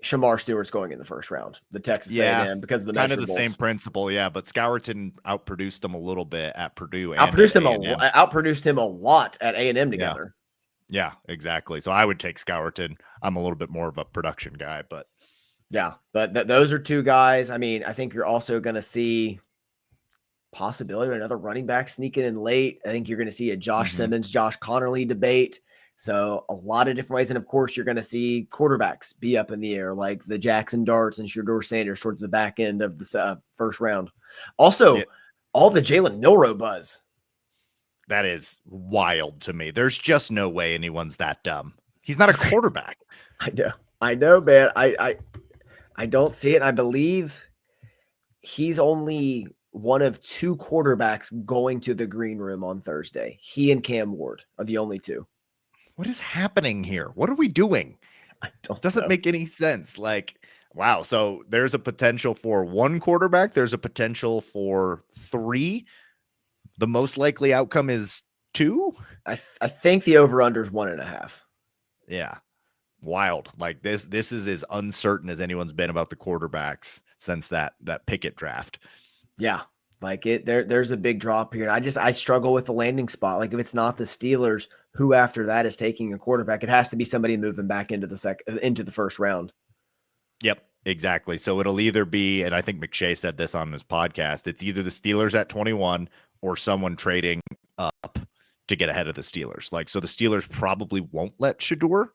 Shamar Stewart's going in the first round, the Texas A&M, because of the kind of the measurables. same principle. Yeah. But Scourton outproduced him a little bit at Purdue. And Outproduced him a lot at A&M together. Yeah, exactly. So I would take Scourton. I'm a little bit more of a production guy, but yeah, but those are two guys. I mean, I think you're also going to see possibility of another running back sneaking in late. I think you're going to see a Josh Simmons, Josh Connerly debate. So a lot of different ways. And of course, you're going to see quarterbacks be up in the air, like the Jackson Darts and Shedeur Sanders towards the back end of the first round. Also, all the Jalen Milroe buzz. That is wild to me. There's just no way anyone's that dumb. He's not a quarterback. I know, man. I don't see it. I believe he's only one of two quarterbacks going to the green room on Thursday. He and Cam Ward are the only two. What is happening here? What are we doing? Doesn't make any sense. Like, wow. So there's a potential for one quarterback. There's a potential for three. The most likely outcome is two. I think the over-under is 1.5. Yeah. Wild. Like this is as uncertain as anyone's been about the quarterbacks since that Pickett draft. Yeah. Like there's a big drop here. I struggle with the landing spot. Like if it's not the Steelers, who after that is taking a quarterback? It has to be somebody moving back into the first round. Yep, exactly. So it'll either be, and I think McShay said this on his podcast, it's either the Steelers at 21 or someone trading up to get ahead of the Steelers. Like, so the Steelers probably won't let Shedeur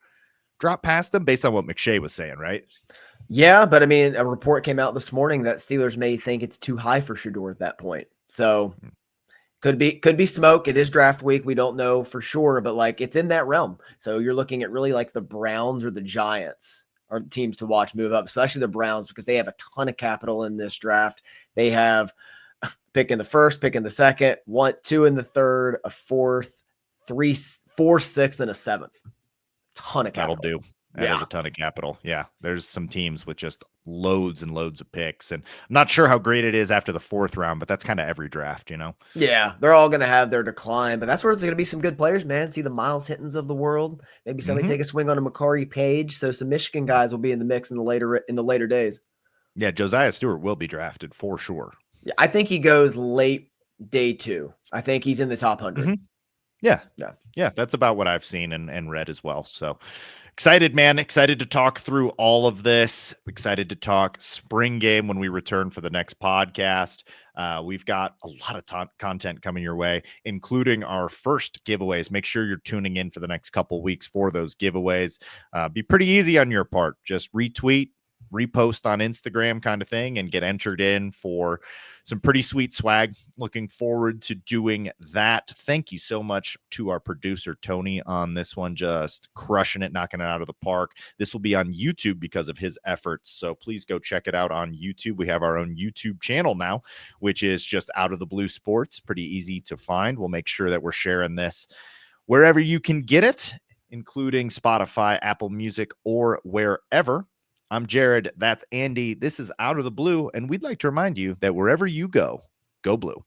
drop past them based on what McShay was saying, right? Yeah, but I mean, a report came out this morning that Steelers may think it's too high for Shedeur at that point. So could be smoke. It is draft week. We don't know for sure, but like it's in that realm. So you're looking at really like the Browns or the Giants are the teams to watch move up, especially the Browns, because they have a ton of capital in this draft. They have pick in the first, pick in the second, 1, 2 in the third, a fourth, 3, 4, 6, and a seventh. Ton of capital. That'll do. That is a ton of capital. Yeah. There's some teams with just loads and loads of picks. And I'm not sure how great it is after the fourth round, but that's kind of every draft, you know? Yeah. They're all going to have their decline, but that's where it's going to be some good players, man. See the Miles Hittens of the world. Maybe somebody take a swing on a Makari Page. So some Michigan guys will be in the mix in the later days. Yeah. Josiah Stewart will be drafted for sure. Yeah. I think he goes late day 2. I think he's in the top 100. Yeah. That's about what I've seen and read as well. So excited, man. Excited to talk through all of this. Excited to talk spring game when we return for the next podcast. We've got a lot of content coming your way, including our first giveaways. Make sure you're tuning in for the next couple weeks for those giveaways. Be pretty easy on your part. Just retweet, repost on Instagram kind of thing and get entered in for some pretty sweet swag. Looking forward to doing that. Thank you so much to our producer, Tony, on this one, just crushing it, knocking it out of the park. This will be on YouTube because of his efforts. So please go check it out on YouTube. We have our own YouTube channel now, which is just Out of the Blue Sports. Pretty easy to find. We'll make sure that we're sharing this wherever you can get it, including Spotify, Apple Music, or wherever. I'm Jared. That's Andy. This is Out of the Blue, and we'd like to remind you that wherever you go, go blue.